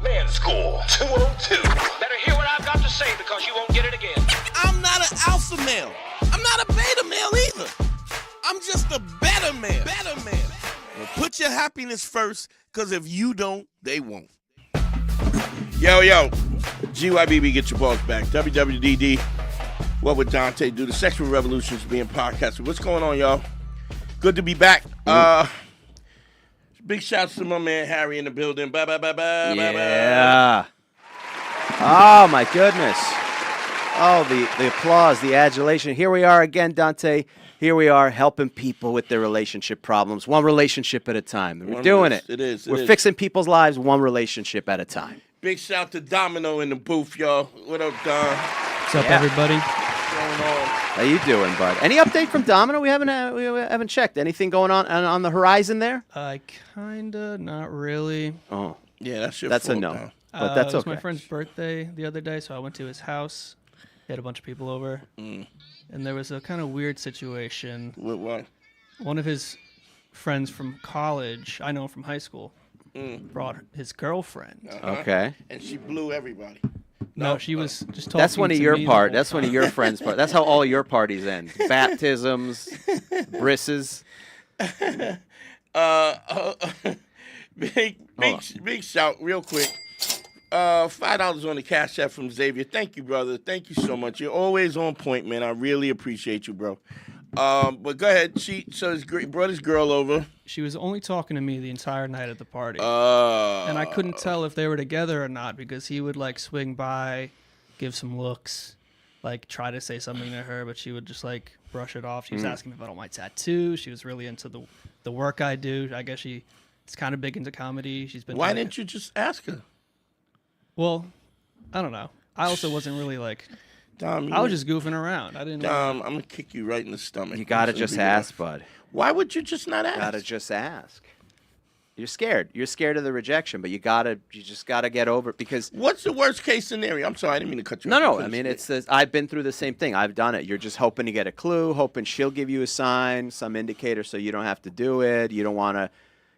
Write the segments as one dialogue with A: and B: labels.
A: Man School 202. Better hear what I've got to say because you won't get it again.
B: I'm not an alpha male. I'm not a beta male either. I'm just a better man. Better man. Well, put your happiness first, because if you don't, they won't. Yo, GYBB, get your balls back. WWDD, what would Dante do? The sexual revolution is being podcasted. What's going on, y'all? Good to be back. Big shouts to my man Harry in the building.
C: Yeah. Oh, my goodness. Oh, the applause, the adulation. Here we are again, Dante. Here we are helping people with their relationship problems, one relationship at a time. We're doing it.
B: It is.
C: We're fixing people's lives one relationship at a time.
B: Big shout to Domino in the booth, y'all. What up, Dom?
D: What's up, everybody?
B: What's going on?
C: How you doing, bud? Any update from Domino? We haven't checked. Anything going on the horizon there?
D: Kinda, not really.
C: Oh,
B: Yeah, that's your
C: that's a
B: fault,
C: no.
B: Dom.
C: But that's
D: It was
C: okay.
D: my friend's birthday the other day, so I went to his house. He had a bunch of people over. And there was a kind of weird situation.
B: What?
D: One of his friends from college, I know him from high school, brought his girlfriend.
C: Okay.
B: And she blew everybody.
D: No, she was just talking
C: That's one of
D: to
C: your
D: me the
C: part.
D: whole
C: That's one of
D: time.
C: your friends' part. That's how all your parties end. Baptisms, brisses.
B: Big shout, real quick. $5 on the Cash App from Xavier. Thank you, brother. Thank you so much. You're always on point, man. I really appreciate you, bro. But go ahead. He brought his girl over.
D: She was only talking to me the entire night at the party. And I couldn't tell if they were together or not because he would, like, swing by, give some looks, like, try to say something to her, but she would just, like, brush it off. She was asking me about all my tattoos. She was really into the work I do. I guess she's kind of big into comedy. She's been.
B: Why didn't you just ask her?
D: Well, I don't know. I also wasn't really, like...
B: Dom,
D: I was just goofing around. I didn't.
B: Dom, I'm gonna kick you right in the stomach.
C: You gotta
B: Listen,
C: just
B: be
C: ask,
B: rough.
C: bud.
B: Why would you just not ask?
C: Gotta just ask. You're scared. You're scared of the rejection, but you just gotta get over it because.
B: What's the worst case scenario? I'm sorry, I didn't mean to cut you
C: No,
B: off.
C: no. I mean, I've been through the same thing. I've done it. You're just hoping to get a clue, hoping she'll give you a sign, some indicator, so you don't have to do it. You don't want to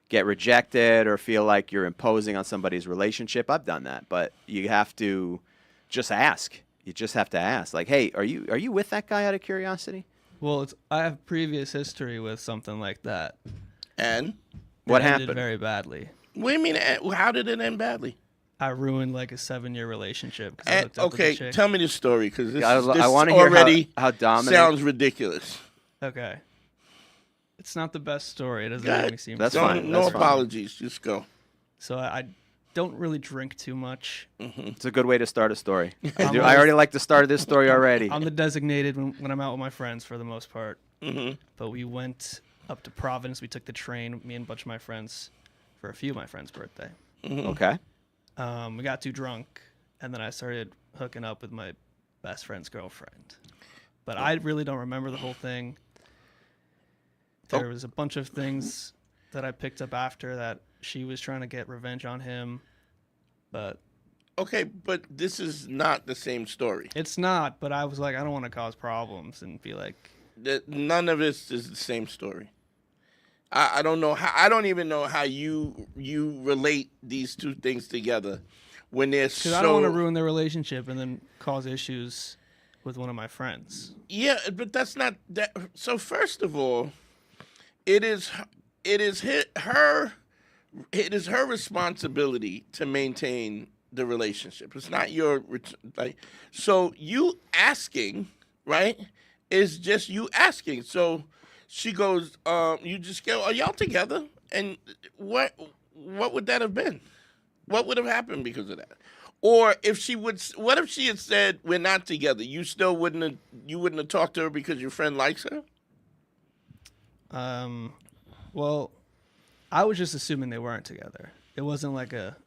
C: get rejected or feel like you're imposing on somebody's relationship. I've done that, but you have to just ask. You just have to ask, like, hey, are you with that guy out of curiosity?
D: Well, I have previous history with something like that.
B: And
C: What
D: It ended
C: happened?
D: very badly.
B: what do you mean? How did it end badly?
D: I ruined like a 7-year relationship. 'Cause I hooked up with a
B: Okay,
D: chick.
B: tell me the story because this,
C: I
B: this
C: want to hear
B: already
C: how dominant.
B: sounds ridiculous.
D: Okay. It's not the best story. It doesn't
B: Go
D: make
B: ahead.
D: me seem.
C: That's
B: Don't-
C: fine.
B: No
C: That's fine.
B: apologies. Just go.
D: So I don't really drink too much.
C: It's a good way to start a story.
D: I'm
C: I already like the start of this story already.
D: I'm the designated when I'm out with my friends for the most part.
B: Mm-hmm.
D: But we went up to Providence. We took the train, me and a bunch of my friends, for a few of my friends' birthday.
C: Okay.
D: We got too drunk, and then I started hooking up with my best friend's girlfriend. But I really don't remember the whole thing. There was a bunch of things that I picked up after that she was trying to get revenge on him, but
B: Okay, but this is not the same story.
D: It's not, but I was like, I don't want to cause problems and be like,
B: None of this is the same story. I don't know how. I don't even know how you relate these two things together when they're so.
D: because I don't want to ruin their relationship and then cause issues with one of my friends.
B: Yeah, but that's not that. So first of all, it is her responsibility to maintain the relationship. It's not your like. So you asking, right, is just you asking. So she goes, you just go, are y'all together? And what would that have been? What would have happened because of that? Or if she would, what if she had said we're not together? You still wouldn't have talked to her because your friend likes her?
D: Well, I was just assuming they weren't together. It wasn't like a,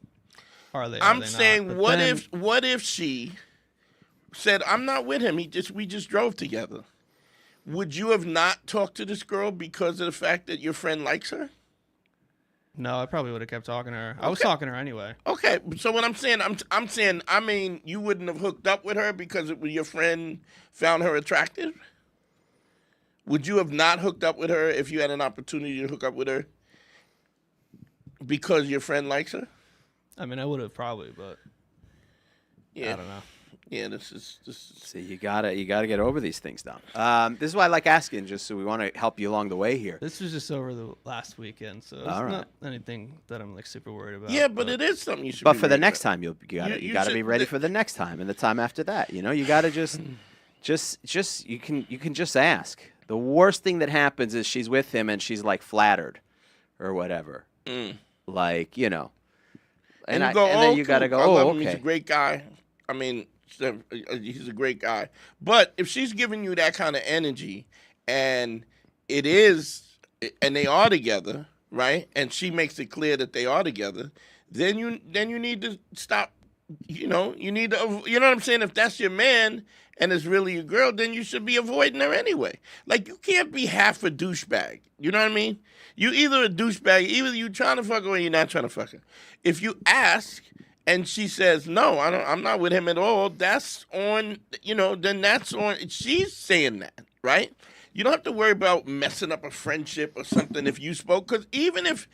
D: are they?
B: I'm
D: are they
B: saying,
D: not?
B: what if she said, I'm not with him. We just drove together. Would you have not talked to this girl because of the fact that your friend likes her?
D: No, I probably would have kept talking to her. I was talking to her anyway.
B: Okay, so what I'm saying, I'm saying, I mean, you wouldn't have hooked up with her because your friend found her attractive? Would you have not hooked up with her if you had an opportunity to hook up with her because your friend likes her?
D: I mean, I would have probably, but
B: Yeah.
D: I don't know.
B: Yeah, this is.
C: See, you gotta get over these things, Dom. This is why I like asking, just so we want to help you along the way here.
D: This was just over the last weekend, so it's not anything that I'm like super worried about.
B: Yeah, but it is something you should.
C: But
B: be
C: for the
B: worried
C: next
B: about.
C: time, you gotta
B: should-
C: be ready for the next time and the time after that. You know, you gotta just you can just ask. The worst thing that happens is she's with him and she's like flattered, or whatever. Like, you know,
B: And
C: and
B: you go,
C: then
B: oh,
C: you gotta
B: cool.
C: go.
B: I love
C: Oh,
B: him. He's a
C: okay.
B: great guy. I mean, he's a great guy. But if she's giving you that kind of energy, and they are together, right? And she makes it clear that they are together, then you need to stop. You know, you know what I'm saying? If that's your man and it's really your girl, then you should be avoiding her anyway. Like, you can't be half a douchebag. You know what I mean? You either a douchebag, either you trying to fuck her or you're not trying to fuck her. If you ask and she says, no, I'm not with him at all, that's on, then that's on, she's saying that, right? You don't have to worry about messing up a friendship or something if you spoke, because even if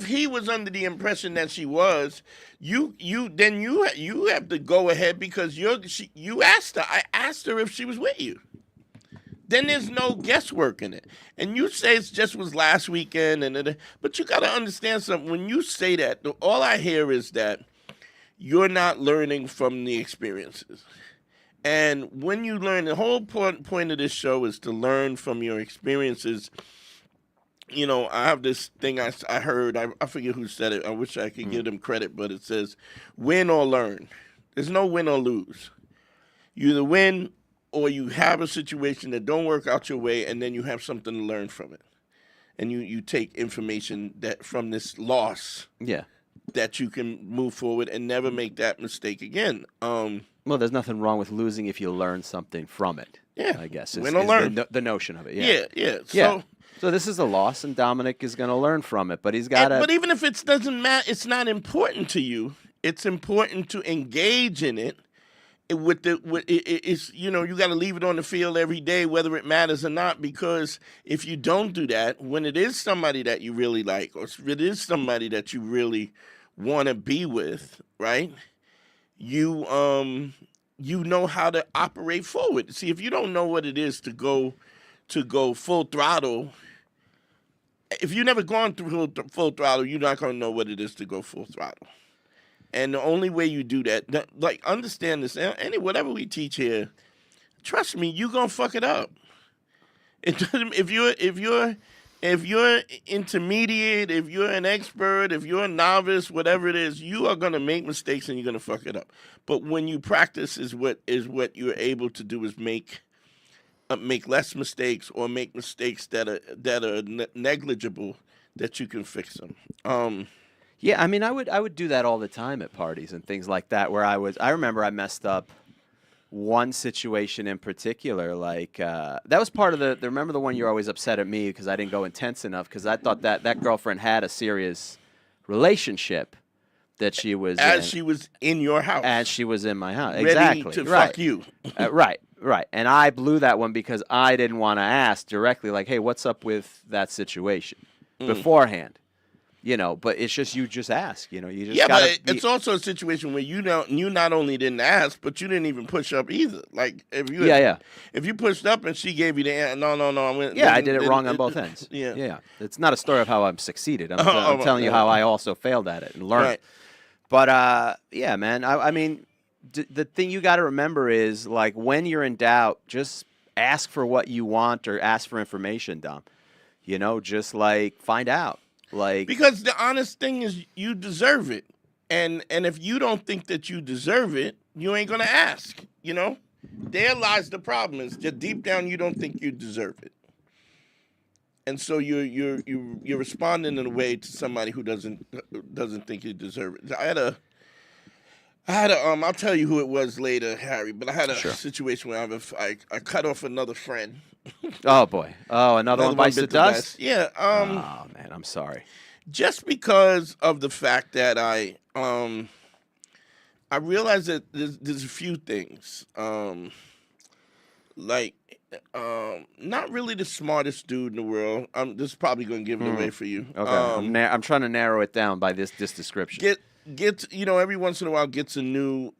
B: he was under the impression that she was, you have to go ahead because you asked her. I asked her if she was with you. Then there's no guesswork in it. And you say it just was last weekend, but you got to understand something. When you say that, all I hear is that you're not learning from the experiences. And when you learn, the whole point of this show is to learn from your experiences. You know, I have this thing I heard, I forget who said it. I wish I could give them credit, but it says, win or learn. There's no win or lose. You either win or you have a situation that don't work out your way, and then you have something to learn from it. And you take information that from this loss that you can move forward and never make that mistake again.
C: Well, there's nothing wrong with losing if you learn something from it.
B: Yeah,
C: I guess
B: win or learn.
C: the notion of it. Yeah.
B: Yeah.
C: So this is a loss, and Dominic is going to learn from it, but he's got to.
B: But even if it doesn't matter, it's not important to you. It's important to engage in it. It's you got to leave it on the field every day, whether it matters or not. Because if you don't do that, when it is somebody that you really like, or if it is somebody that you really want to be with, right? You know how to operate forward. See, if you don't know what it is to go full throttle, if you've never gone through full throttle, you're not going to know what it is to go full throttle. And the only way you do that, like, understand this, whatever we teach here, trust me, you're going to fuck it up. If you're intermediate, if you're an expert, if you're a novice, whatever it is, you are going to make mistakes and you're going to fuck it up. But when you practice is what you're able to do is make less mistakes, or make mistakes that are negligible, that you can fix them.
C: Yeah, I mean, I would do that all the time at parties and things like that, where I remember I messed up one situation in particular, like that was part of the remember the one you're always upset at me because I didn't go intense enough, because I thought that girlfriend had a serious relationship, that she was
B: she was in your house.
C: as she was in my house.
B: Ready
C: Exactly.
B: to
C: right.
B: fuck you.
C: Right. And I blew that one because I didn't want to ask directly, like, hey, what's up with that situation beforehand? But it's just you just ask. You just gotta
B: but it's also a situation where you not only didn't ask, but you didn't even push up either. Like if you if you pushed up and she gave you the answer, no,
C: I did it wrong on both ends. Yeah. It's not a story of how I'm succeeded. I'm telling you how I also failed at it and learned.
B: Right.
C: But yeah, man. I mean, the thing you got to remember is like when you're in doubt, just ask for what you want or ask for information, Dom. Just like find out.
B: Because the honest thing is you deserve it. And if you don't think that you deserve it, you ain't gonna ask, There lies the problem, is that deep down you don't think you deserve it. And so you're responding in a way to somebody who doesn't think you deserve it. I had a I'll tell you who it was later, Harry, but I had a situation where I cut off another friend.
C: Oh boy. Oh, another one bites the dust?
B: Yeah.
C: Oh man, I'm sorry.
B: Just because of the fact that I realized that there's a few things. Not really the smartest dude in the world. This is probably going to give it away for you.
C: Okay. I'm trying to narrow it down by this description.
B: Gets every once in a while gets a new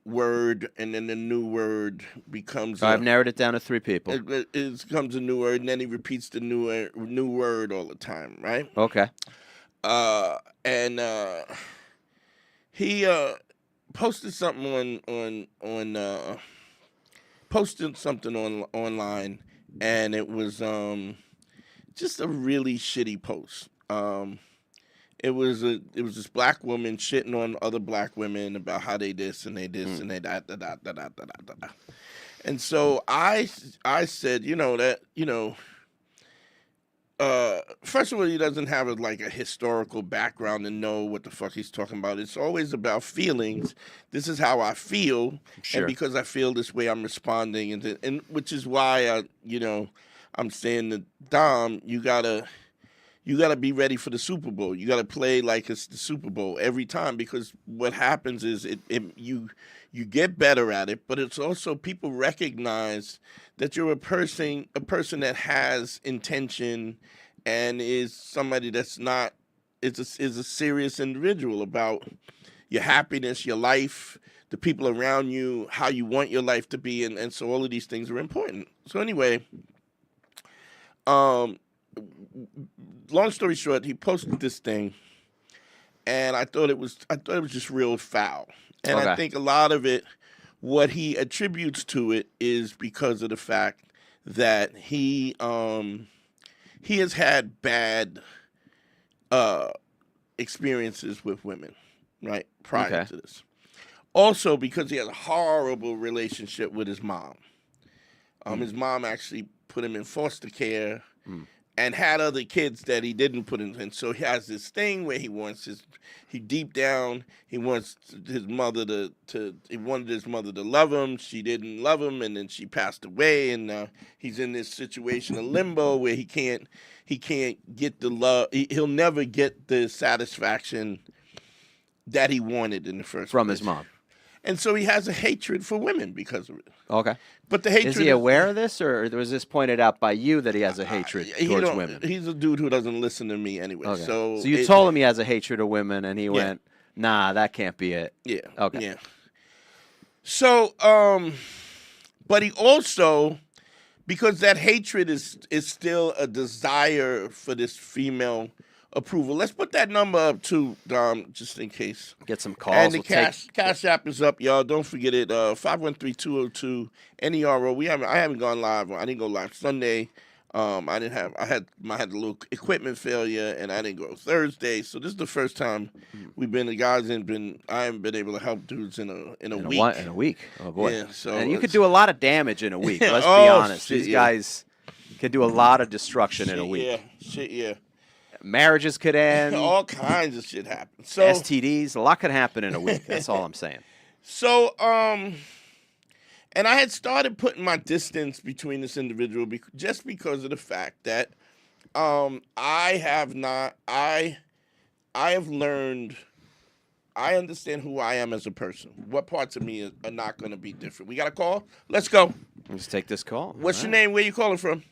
B: word, and then the new word becomes.
C: I've narrowed it down to 3 people.
B: It becomes a new word, and then he repeats the new word all the time, right?
C: Okay.
B: He posted something online, and it was just a really shitty post. It was this black woman shitting on other black women about how they this and they this and they that. And so I said, first of all, he doesn't have a historical background to know what the fuck he's talking about. It's always about feelings. This is how I feel, and because I feel this way, I'm responding, and which is why I'm saying that Dom, you gotta be ready for the Super Bowl. You gotta play like it's the Super Bowl every time, because what happens is you get better at it, but it's also people recognize that you're a person that has intention and is somebody that's not is a serious individual about your happiness, your life, the people around you, how you want your life to be, and so all of these things are important. So anyway, long story short, he posted this thing, and I thought it was just real foul. And I think a lot of it, what he attributes to it, is because of the fact that he has had bad experiences with women, right, prior to this. Also because he has a horrible relationship with his mom. His mom actually put him in foster care and had other kids that he didn't put in. And so he has this thing where he wants deep down, he wants his mother he wanted his mother to love him. She didn't love him, and then she passed away, and he's in this situation of limbo where he can't get the love. He'll never get the satisfaction that he wanted in the first
C: from
B: place.
C: his mom.
B: And so he has a hatred for women because of it.
C: Okay.
B: But the hatred
C: is he aware of this, or was this pointed out by you that he has a hatred towards women?
B: He's a dude who doesn't listen to me anyway.
C: Okay.
B: So
C: you told him he has a hatred of women, and he went, "Nah, that can't be it."
B: Yeah.
C: Okay.
B: Yeah. So, but he also, because that hatred is still a desire for this female approval. Let's put that number up too, Dom, just in case.
C: Get some calls.
B: And the cash app is up, y'all. Don't forget it. 513-202-NERO. I haven't gone live. I didn't go live Sunday. I had a little equipment failure, and I didn't go Thursday. So this is the first time I haven't been able to help dudes in a week.
C: In a week. Oh boy.
B: Yeah, so
C: and you could do a lot of damage in a week. Let's be honest. These guys could do a lot of destruction in a week.
B: Yeah.
C: Marriages could end.
B: All kinds of shit happen. So
C: STDs, a lot could happen in a week. That's all I'm saying.
B: So, and I had started putting my distance between this individual just because of the fact that I have learned I understand who I am as a person. What parts of me are not going to be different? We got a call? Let's go.
C: Let's take this call.
B: What's your name? Where you calling from?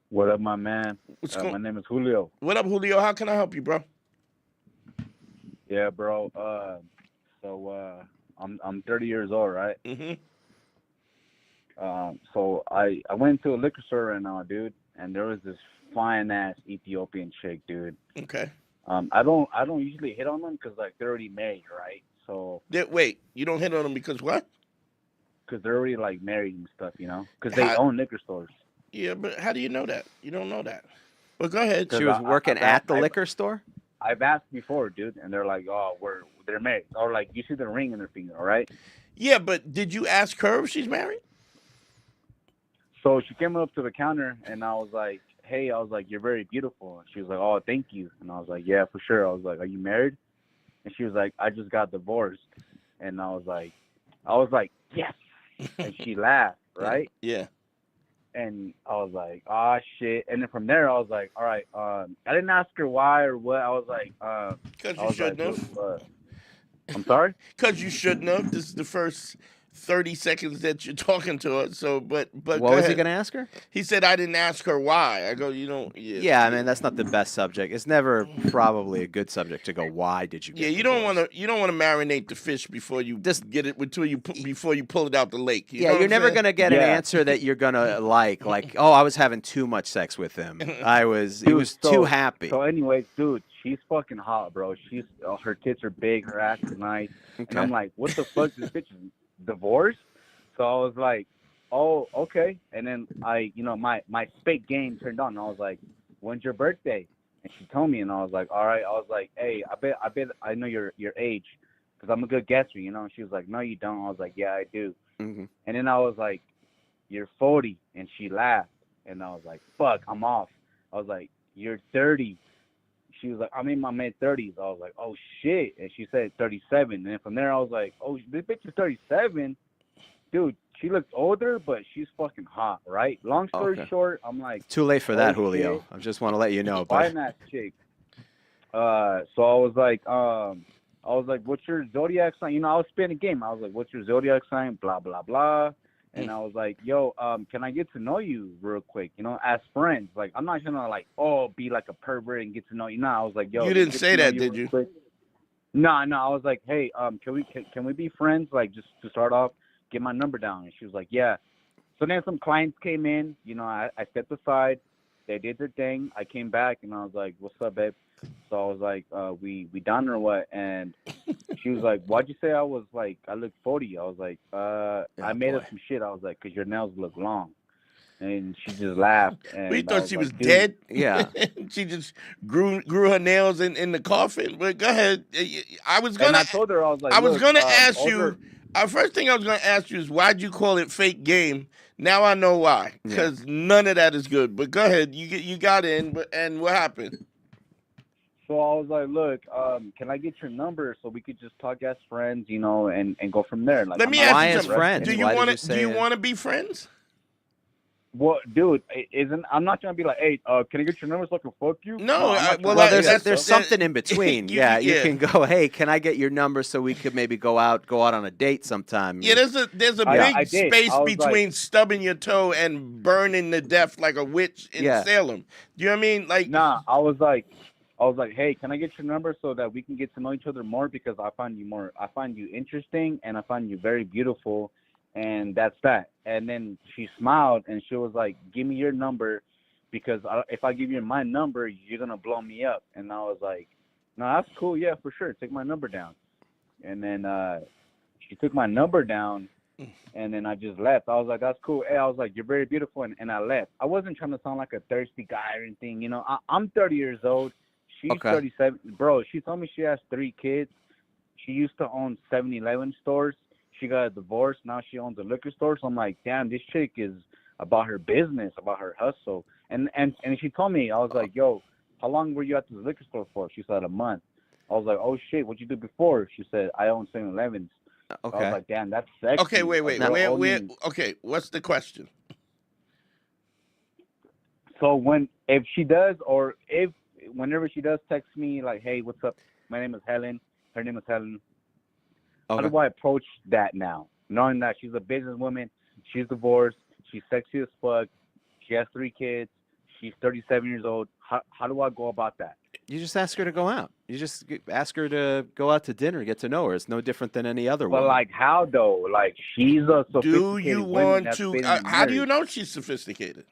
E: What up, my man? My name is Julio.
B: What up, Julio? How can I help you, bro?
E: Yeah, bro. I'm 30 years old, right?
B: Mm-hmm.
E: So I went to a liquor store right now, dude, and there was this fine ass Ethiopian chick, dude.
B: Okay.
E: I don't usually hit on them because like they're already married, right? So
B: Wait, you don't hit on them because what?
E: because they're already like married and stuff, you know? Because they own liquor stores.
B: Yeah, but how do you know that? You don't know that. Well, go ahead.
C: She was working at the liquor store?
E: I've asked before, dude, and they're like, "Oh, they're married," or like, "You see the ring in their finger, all right?"
B: Yeah, but did you ask her if she's married?
E: So she came up to the counter, and I was like, "Hey," I was like, "You're very beautiful." And she was like, "Oh, thank you." And I was like, "Yeah, for sure." I was like, "Are you married?" And she was like, "I just got divorced." And I was like, "Yes." And she laughed, right?
B: Yeah.
E: And I was like, "Ah, shit." And then from there, I was like, "All right." I didn't ask her why or what. I was like,
B: Because you shouldn't have.
E: I'm sorry?
B: Because you shouldn't have. This is the first 30 seconds that you're talking to her. So, but
C: What
B: go
C: was
B: ahead.
C: he going to ask her?
B: He said, I didn't ask her why. I go, you don't.
C: Yeah, I mean, that's not the best subject. It's never probably a good subject to go, why did you get
B: you don't
C: divorced?
B: want to. You don't want to marinate the fish before you get it before you pull it out the lake. You know
C: Yeah,
B: what
C: you're
B: I'm
C: never
B: saying?
C: going to get an answer that you're going to like, oh, I was having too much sex with him. He was too happy.
E: So anyway, dude, she's fucking hot, bro. Her tits are big, her ass is nice.
C: Okay.
E: And I'm like, what the fuck? This bitch is divorced? So I was like, oh, okay. And then my fake game turned on. And I was like, when's your birthday? And she told me, and I was like, all right. I was like, hey, I bet I know your age because I'm a good guesser, you know. And she was like, no, you don't. I was like, yeah, I do.
C: Mm-hmm.
E: And then I was like, you're 40. And she laughed. And I was like, fuck, I'm off. I was like, you're 30. She was like, I'm in my mid-30s. I was like, oh, shit. And she said 37. And then from there, I was like, oh, this bitch is 37. Dude, she looks older, but she's fucking hot, right? Long story short, I'm like...
C: Too late for that,
E: oh,
C: Julio.
E: shit.
C: I just want to let you know.
E: Fine ass chick. So I was like, what's your zodiac sign? You know, I was spinning a game. I was like, what's your zodiac sign? Blah, blah, blah. And I was like, yo, can I get to know you real quick? You know, as friends. Like, I'm not gonna like, be like a pervert and get to know you. No, I was like, yo.
B: You didn't say that, did you?
E: Quick. No. I was like, hey, can we be friends? Like, just to start off, get my number down. And she was like, yeah. So then some clients came in. You know, I stepped aside. They did their thing. I came back and I was like, what's up, babe? So I was like, we done or what? And she was like, why'd you say I look 40? I was like, I made up some shit. I was like, because your nails look long. And she just laughed. And
B: We thought she was
E: like,
B: dead.
C: Yeah.
B: She just grew her nails in the coffin. But go ahead. I
E: told her, I was like,
B: I was gonna ask
E: older...
B: you. First thing I was gonna ask you is why'd you call it fake game? Now I know why. Because none of that is good. But go ahead. You got in. And what happened?
E: So I was like, look, can I get your number so we could just talk as friends, you know, and go from there? Like,
B: Let me ask you something.
C: Friends?
B: Do you want to be friends?
E: Well, dude, I'm not gonna be like, hey, can I get your number so I can fuck you?
B: No,
C: there's something in between. You can go, hey, can I get your number so we could maybe go out on a date sometime?
B: Yeah, there's a big space between stubbing your toe and burning to death like a witch in Salem. Do you know what I mean? Like,
E: nah, I was like, hey, can I get your number so that we can get to know each other more? Because I find you interesting and I find you very beautiful. And that's that. And then she smiled and she was like, give me your number because if I give you my number, you're going to blow me up. And I was like, no, that's cool. Yeah, for sure. Take my number down. And then she took my number down and then I just left. I was like, that's cool. Hey, I was like, you're very beautiful. And I left. I wasn't trying to sound like a thirsty guy or anything. You know, I'm 30 years old. She's 37. Bro, she told me she has 3 kids. She used to own 7-Eleven stores. She got a divorce. Now she owns a liquor store. So I'm like, damn, this chick is about her business, about her hustle. And she told me, I was like, yo, how long were you at the liquor store for? She said, a month. I was like, oh, shit, what'd you do before? She said, I own 7-Elevens.
C: Okay.
E: I was like, damn, that's sexy.
B: Okay, wait. Okay, what's the question?
E: So whenever she does text me like, hey, what's up? My name is Helen. Her name is Helen.
C: Okay.
E: How do I approach that now? Knowing that she's a businesswoman, she's divorced, she's sexy as fuck, she has 3 kids, she's 37 years old. How do I go about that?
C: You just ask her to go out. You just ask her to go out to dinner, get to know her. It's no different than any other
E: But
C: woman.
E: like, how though? Like, she's a
B: Do
E: sophisticated
B: you
E: woman
B: want
E: that's
B: to?
E: been
B: How do you
E: married.
B: know she's sophisticated?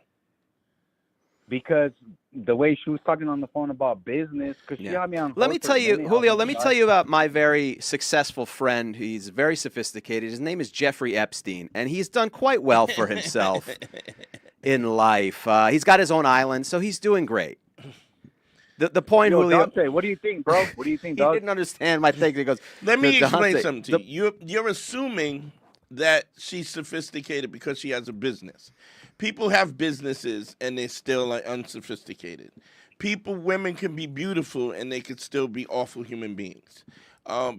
E: Because the way she was talking on the phone about business, because she
C: Yeah.
E: got me on.
C: Let
E: hold
C: me
E: for
C: tell
E: a
C: you,
E: minute.
C: Julio, let me tell you about my very successful friend. He's very sophisticated. His name is Jeffrey Epstein, and he's done quite well for himself in life. He's got his own island, so he's doing great. The point,
E: Yo,
C: Julio,
E: Dante, what do you think, bro? What do you think,
C: he
E: dog?
C: didn't understand my thing. He goes,
B: Let me explain
C: Dante,
B: something to you. You're assuming that she's sophisticated because she has a business. People have businesses and they're still like unsophisticated. Women can be beautiful and they could still be awful human beings.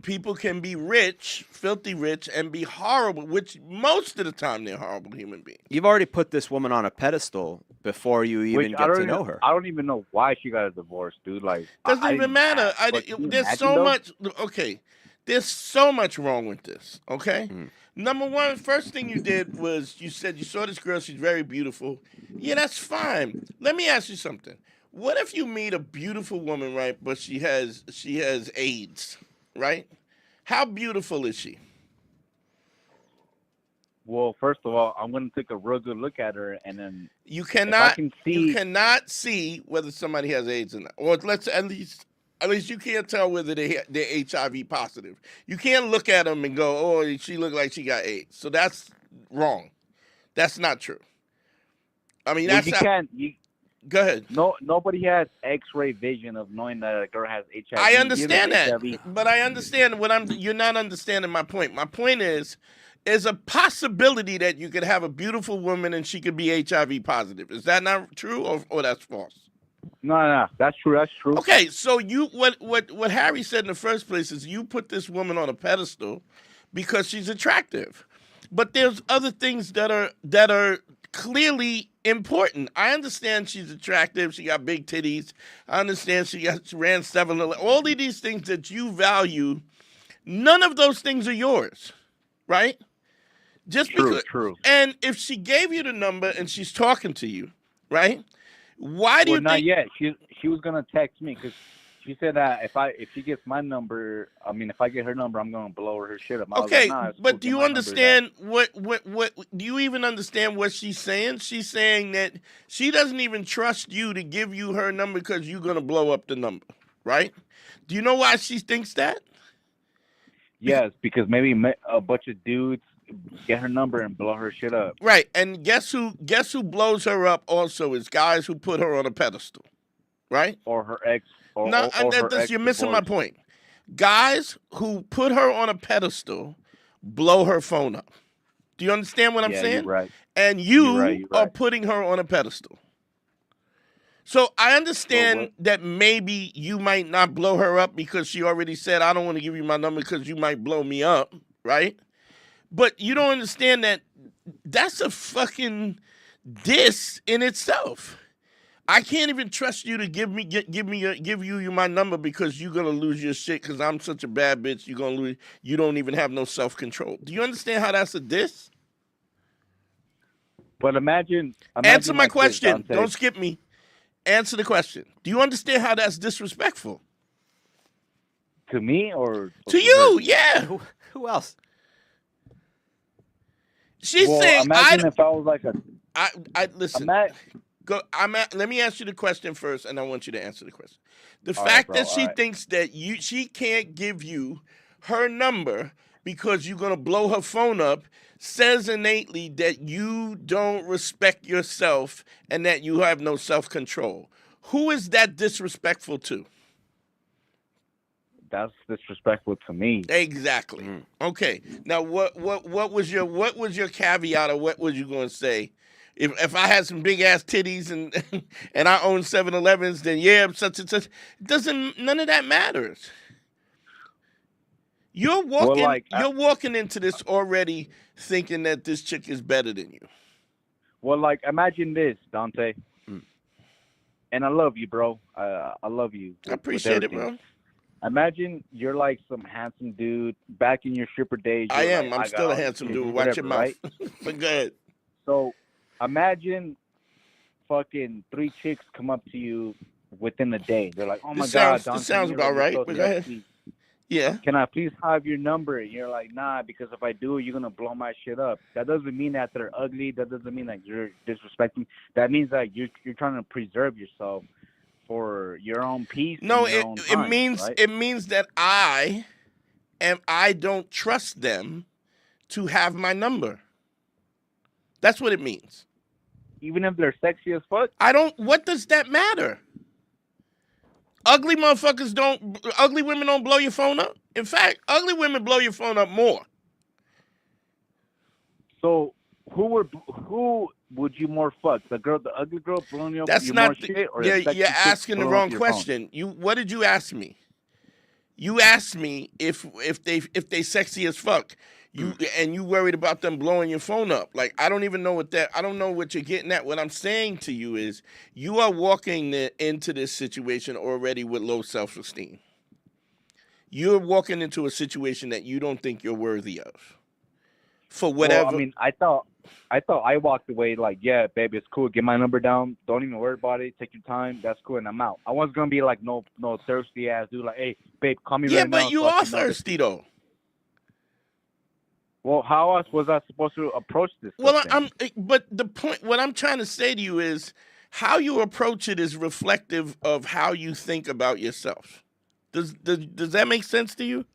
B: People can be rich, filthy rich, and be horrible, which most of the time they're horrible human beings.
C: You've already put this woman on a pedestal before you even get to know her.
E: I don't even know why she got a divorce, dude. Like,
B: Doesn't
E: I
B: even
E: didn't
B: matter.
E: ask, but can you
B: There's
E: imagine,
B: so
E: though?
B: much. Okay, there's so much wrong with this. Okay, number one, first thing you did was you said you saw this girl. She's very beautiful. Yeah, that's fine. Let me ask you something. What if you meet a beautiful woman, right? But she has AIDS, right? How beautiful is she?
E: Well, first of all, I'm gonna take a real good look at her, and then
B: You
E: if I
B: cannot.
E: can
B: You
E: see,
B: cannot see whether somebody has AIDS or not, or at least you can't tell whether they're HIV positive. You can't look at them and go, "Oh, she looked like she got AIDS." So that's wrong. That's not true. I mean,
E: well,
B: that's
E: you
B: not.
E: can't.
B: Go ahead.
E: Nobody has X-ray vision of knowing that a girl has HIV.
B: I
E: Even
B: understand that,
E: HIV.
B: but I understand you're not understanding my point. My point is a possibility that you could have a beautiful woman and she could be HIV positive. Is that not true, or that's false?
E: No, that's true. That's true.
B: Okay, so what Harry said in the first place is you put this woman on a pedestal because she's attractive, but there's other things that are clearly important. I understand she's attractive. She got big titties. I understand she ran 7-Eleven. All of these things that you value, none of those things are yours, right? Just because.
E: True.
B: And if she gave you the number and she's talking to you, right? Why do you
E: Not
B: think?
E: yet. She was gonna text me because she said that if she gets my number, if I get her number, I'm gonna blow her shit up. I was like,
B: Okay,
E: nah, it's cool,
B: but
E: get
B: do you
E: my number
B: understand what do you even understand what she's saying? She's saying that she doesn't even trust you to give you her number because you're gonna blow up the number, right? Do you know why she thinks that?
E: Yes, because maybe a bunch of dudes get her number and blow her shit up.
B: Right, and guess who blows her up also is guys who put her on a pedestal, right?
E: Or her ex. Or,
B: No,
E: or her ex
B: you're missing my
E: divorced.
B: point. Guys who put her on a pedestal blow her phone up. Do you understand what I'm
E: Yeah,
B: saying?
E: you're right.
B: And you
E: You're right.
B: are putting her on a pedestal. So I understand that maybe you might not blow her up because she already said, I don't want to give you my number because you might blow me up, right? But you don't understand that that's a fucking diss in itself. I can't even trust you to give you my number because you're gonna lose your shit because I'm such a bad bitch. You're gonna lose. You don't even have no self-control. Do you understand how that's a diss?
E: But imagine
B: Answer my
E: like this,
B: question.
E: Dante.
B: Don't skip me. Answer the question. Do you understand how that's disrespectful?
E: To me or
B: To you,
E: her?
B: yeah.
C: Who else?
B: She's
E: Well,
B: saying,
E: imagine if I was like a.
B: I listen. Let me ask you the question first, and I want you to answer the question. The fact that she thinks that she can't give you her number because you're gonna blow her phone up says innately that you don't respect yourself and that you have no self-control. Who is that disrespectful to?
E: That's disrespectful to me.
B: Exactly. Okay. Now, what was your caveat, or what was you going to say? If I had some big ass titties and and I own 7-Elevens, then yeah, such and such. None of that matters. You're walking into this already thinking that this chick is better than you.
E: Well, like imagine this, Dante. And I love you, bro. I love you.
B: I appreciate it, bro.
E: Imagine you're like some handsome dude back in your stripper days.
B: I
E: you're
B: am.
E: like,
B: I'm
E: I
B: still
E: got
B: a
E: all these
B: handsome
E: chicks,
B: dude. Watch your
E: whatever,
B: mouth.
E: right?
B: But go ahead.
E: So imagine fucking 3 chicks come up to you within a day. They're like, "Oh my God,
B: This
E: Dante,
B: sounds about
E: you're
B: right.
E: so
B: But go ahead.
E: sexy.
B: Yeah.
E: Can I please have your number?" And you're like, "Nah, because if I do, you're gonna blow my shit up." That doesn't mean that they're ugly. That doesn't mean that you're disrespecting. That means that you're trying to preserve yourself for your own peace
B: No,
E: and your own time, right?
B: it means that I don't trust them to have my number. That's what it means.
E: Even if they're sexy as fuck.
B: What does that matter? Ugly women don't blow your phone up. In fact, ugly women blow your phone up more.
E: So who would you more fuck? The ugly girl blowing you up
B: That's
E: you
B: not
E: more shit, or the
B: you're
E: sexy chick
B: asking the
E: blowing up
B: wrong
E: your phone?
B: question. What did you ask me? You asked me if they sexy as fuck. And you worried about them blowing your phone up. Like, I don't even know I don't know what you're getting at. What I'm saying to you is you are walking into this situation already with low self-esteem. You're walking into a situation that you don't think you're worthy of. For whatever.
E: Well, I mean, I thought I walked away like, yeah, baby, it's cool. Get my number down. Don't even worry about it. Take your time. That's cool, and I'm out. I wasn't gonna be like no thirsty ass dude. Like, hey, babe, call me right now.
B: Yeah, but you are thirsty though.
E: Well, how else was I supposed to approach this?
B: Well, but the point, what I'm trying to say to you is how you approach it is reflective of how you think about yourself. Does that make sense to you?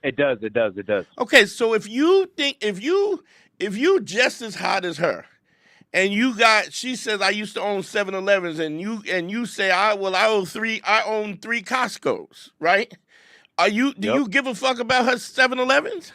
E: It does.
B: Okay, so if you just as hot as her, and she says I used to own 7-Elevens, and you say I own 3 Costco's, right? Do you give a fuck about her 7-Elevens?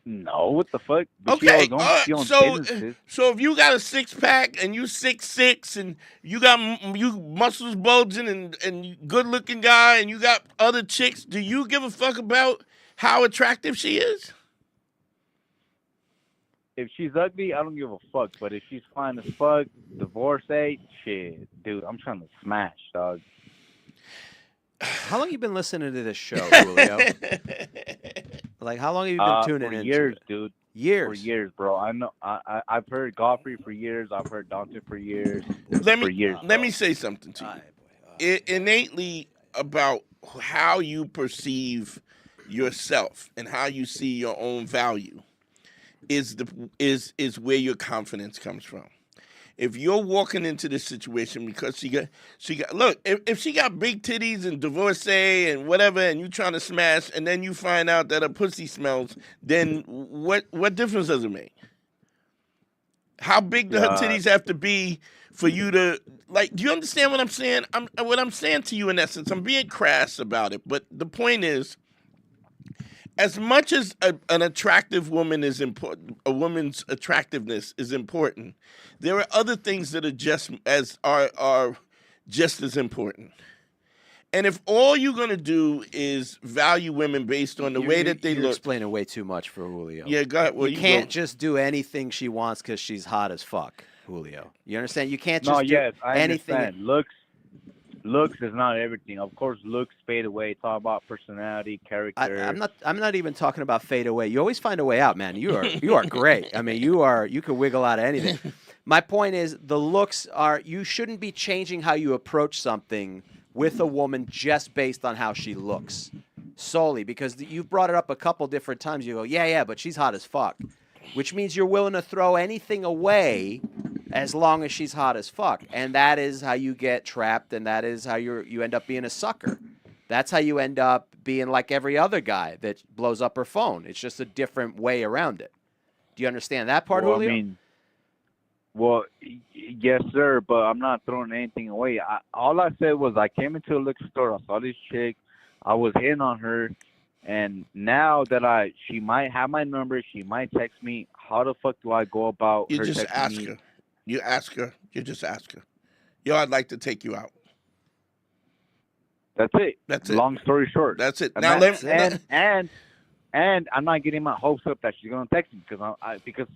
E: No, what the fuck? But
B: Okay,
E: she owns
B: so
E: businesses.
B: if you got a 6-pack and you 6'6" and you got muscles bulging and you good looking guy and you got other chicks, do you give a fuck about how attractive she is?
E: If she's ugly, I don't give a fuck. But if she's fine as fuck, divorcee, shit, dude, I'm trying to smash, dog.
C: How long you been listening to this show, Julio? Like, how long have you been tuning in?
E: Years, dude.
C: Years.
E: For years, bro. I know. I've heard Godfrey for years. I've heard Dante for years.
B: Let me say something to you. Innately about how you perceive yourself and how you see your own value is where your confidence comes from. If you're walking into this situation because she got look, if she got big titties and divorcee and whatever, and you trying to smash, and then you find out that her pussy smells, then what difference does it make? How big do her titties have to be for you to like? Do you understand what I'm saying? What I'm saying to you in essence, I'm being crass about it, but the point is, as much as an attractive woman is important, a woman's attractiveness is important, there are other things that are just as important. And if all you're gonna do is value women based on the way that they
C: you're
B: look,
C: explaining way too much for Julio.
B: Yeah, go ahead. Well,
C: you can't just do anything she wants because she's hot as fuck, Julio. You understand? You can't just do anything.
E: Understand. Looks is not everything. Of course, looks fade away. Talk about personality, character.
C: I'm not even talking about fade away. You always find a way out, man. You are great. I mean, you can wiggle out of anything. My point is, the looks are. You shouldn't be changing how you approach something with a woman just based on how she looks solely, because you've brought it up a couple different times. You go, yeah, but she's hot as fuck, which means you're willing to throw anything away as long as she's hot as fuck. And that is how you get trapped, and that is how you end up being a sucker. That's how you end up being like every other guy that blows up her phone. It's just a different way around it. Do you understand that part, Julio?
E: Yes, sir, but I'm not throwing anything away. All I said was I came into a liquor store, I saw this chick, I was hitting on her, and now that she might have my number, she might text me, how the fuck do I go about her
B: just
E: texting
B: ask
E: me?
B: her. You ask her. You just ask her. Yo, I'd like to take you out.
E: That's it. Long story short.
B: That's it.
E: And I'm not getting my hopes up that she's gonna text me because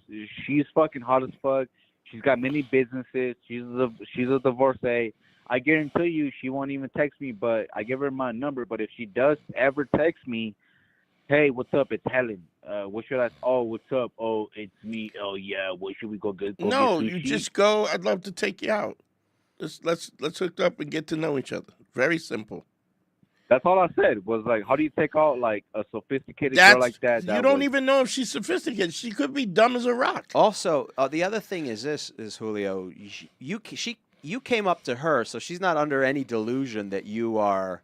E: she's fucking hot as fuck. She's got many businesses. She's a divorcee. I guarantee you she won't even text me, but I give her my number. But if she does ever text me, hey, what's up? It's Helen. What should I? Oh, what's up? Oh, it's me. Oh yeah. What should we go get?
B: No,
E: get
B: you
E: sushi?
B: just go. I'd love to take you out. Let's hook up and get to know each other. Very simple.
E: That's all I said was like, how do you take out like a sophisticated girl like that?
B: You don't even know if she's sophisticated. She could be dumb as a rock.
C: Also, the other thing is Julio, you came up to her, so she's not under any delusion that you are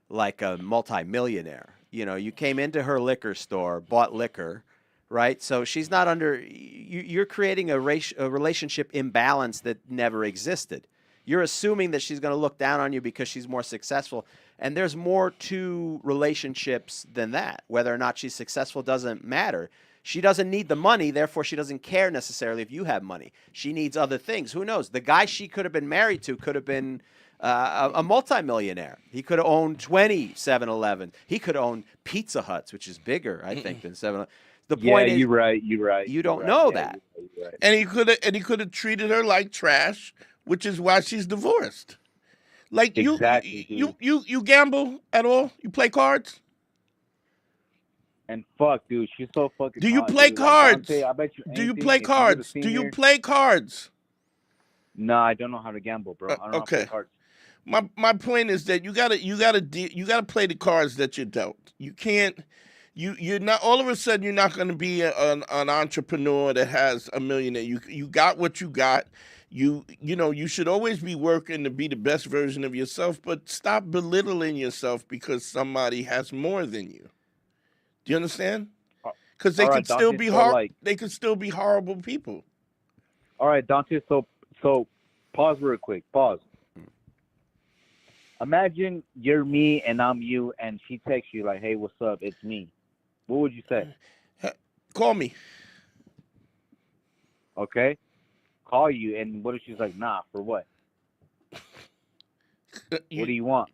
C: like a multimillionaire. You know, you came into her liquor store, bought liquor, right? So she's not under. You're creating a relationship imbalance that never existed. You're assuming that she's going to look down on you because she's more successful. And there's more to relationships than that. Whether or not she's successful doesn't matter. She doesn't need the money, therefore she doesn't care necessarily if you have money. She needs other things. Who knows? The guy she could have been married to could have been a multimillionaire. He could have owned 20 7-Eleven. He could have owned Pizza Huts, which is bigger, I think, than 7-Eleven. The point is,
E: you're right.
C: You don't know that.
E: You're right.
B: And he could have treated her like trash, which is why she's divorced. Like
E: Exactly,
B: you gamble at all? You play cards?
E: And fuck, dude, she's so fucking.
B: Do you
E: hot,
B: play
E: dude.
B: cards?
E: Like, Dante, I bet you
B: Do you
E: anything,
B: play
E: if you would've
B: cards?
E: seen
B: Do you
E: her-
B: play cards?
E: No, I don't know how to gamble, bro. I don't know how to
B: okay.
E: play cards.
B: My point is that you gotta play the cards that you're dealt. You can't. You're not all of a sudden you're not going to be an entrepreneur that has $1 million. You got what you got. You know you should always be working to be the best version of yourself, but stop belittling yourself because somebody has more than you. Do you understand? Because they
E: All right,
B: could still
E: Dante,
B: be
E: so,
B: they could still be horrible people.
E: All right, Dante. So pause real quick. Pause. Imagine you're me and I'm you, and she texts you like, "Hey, what's up? It's me." What would you say?
B: Call me.
E: Okay. Call you, and what if she's like, "Nah, for what? What do you want?"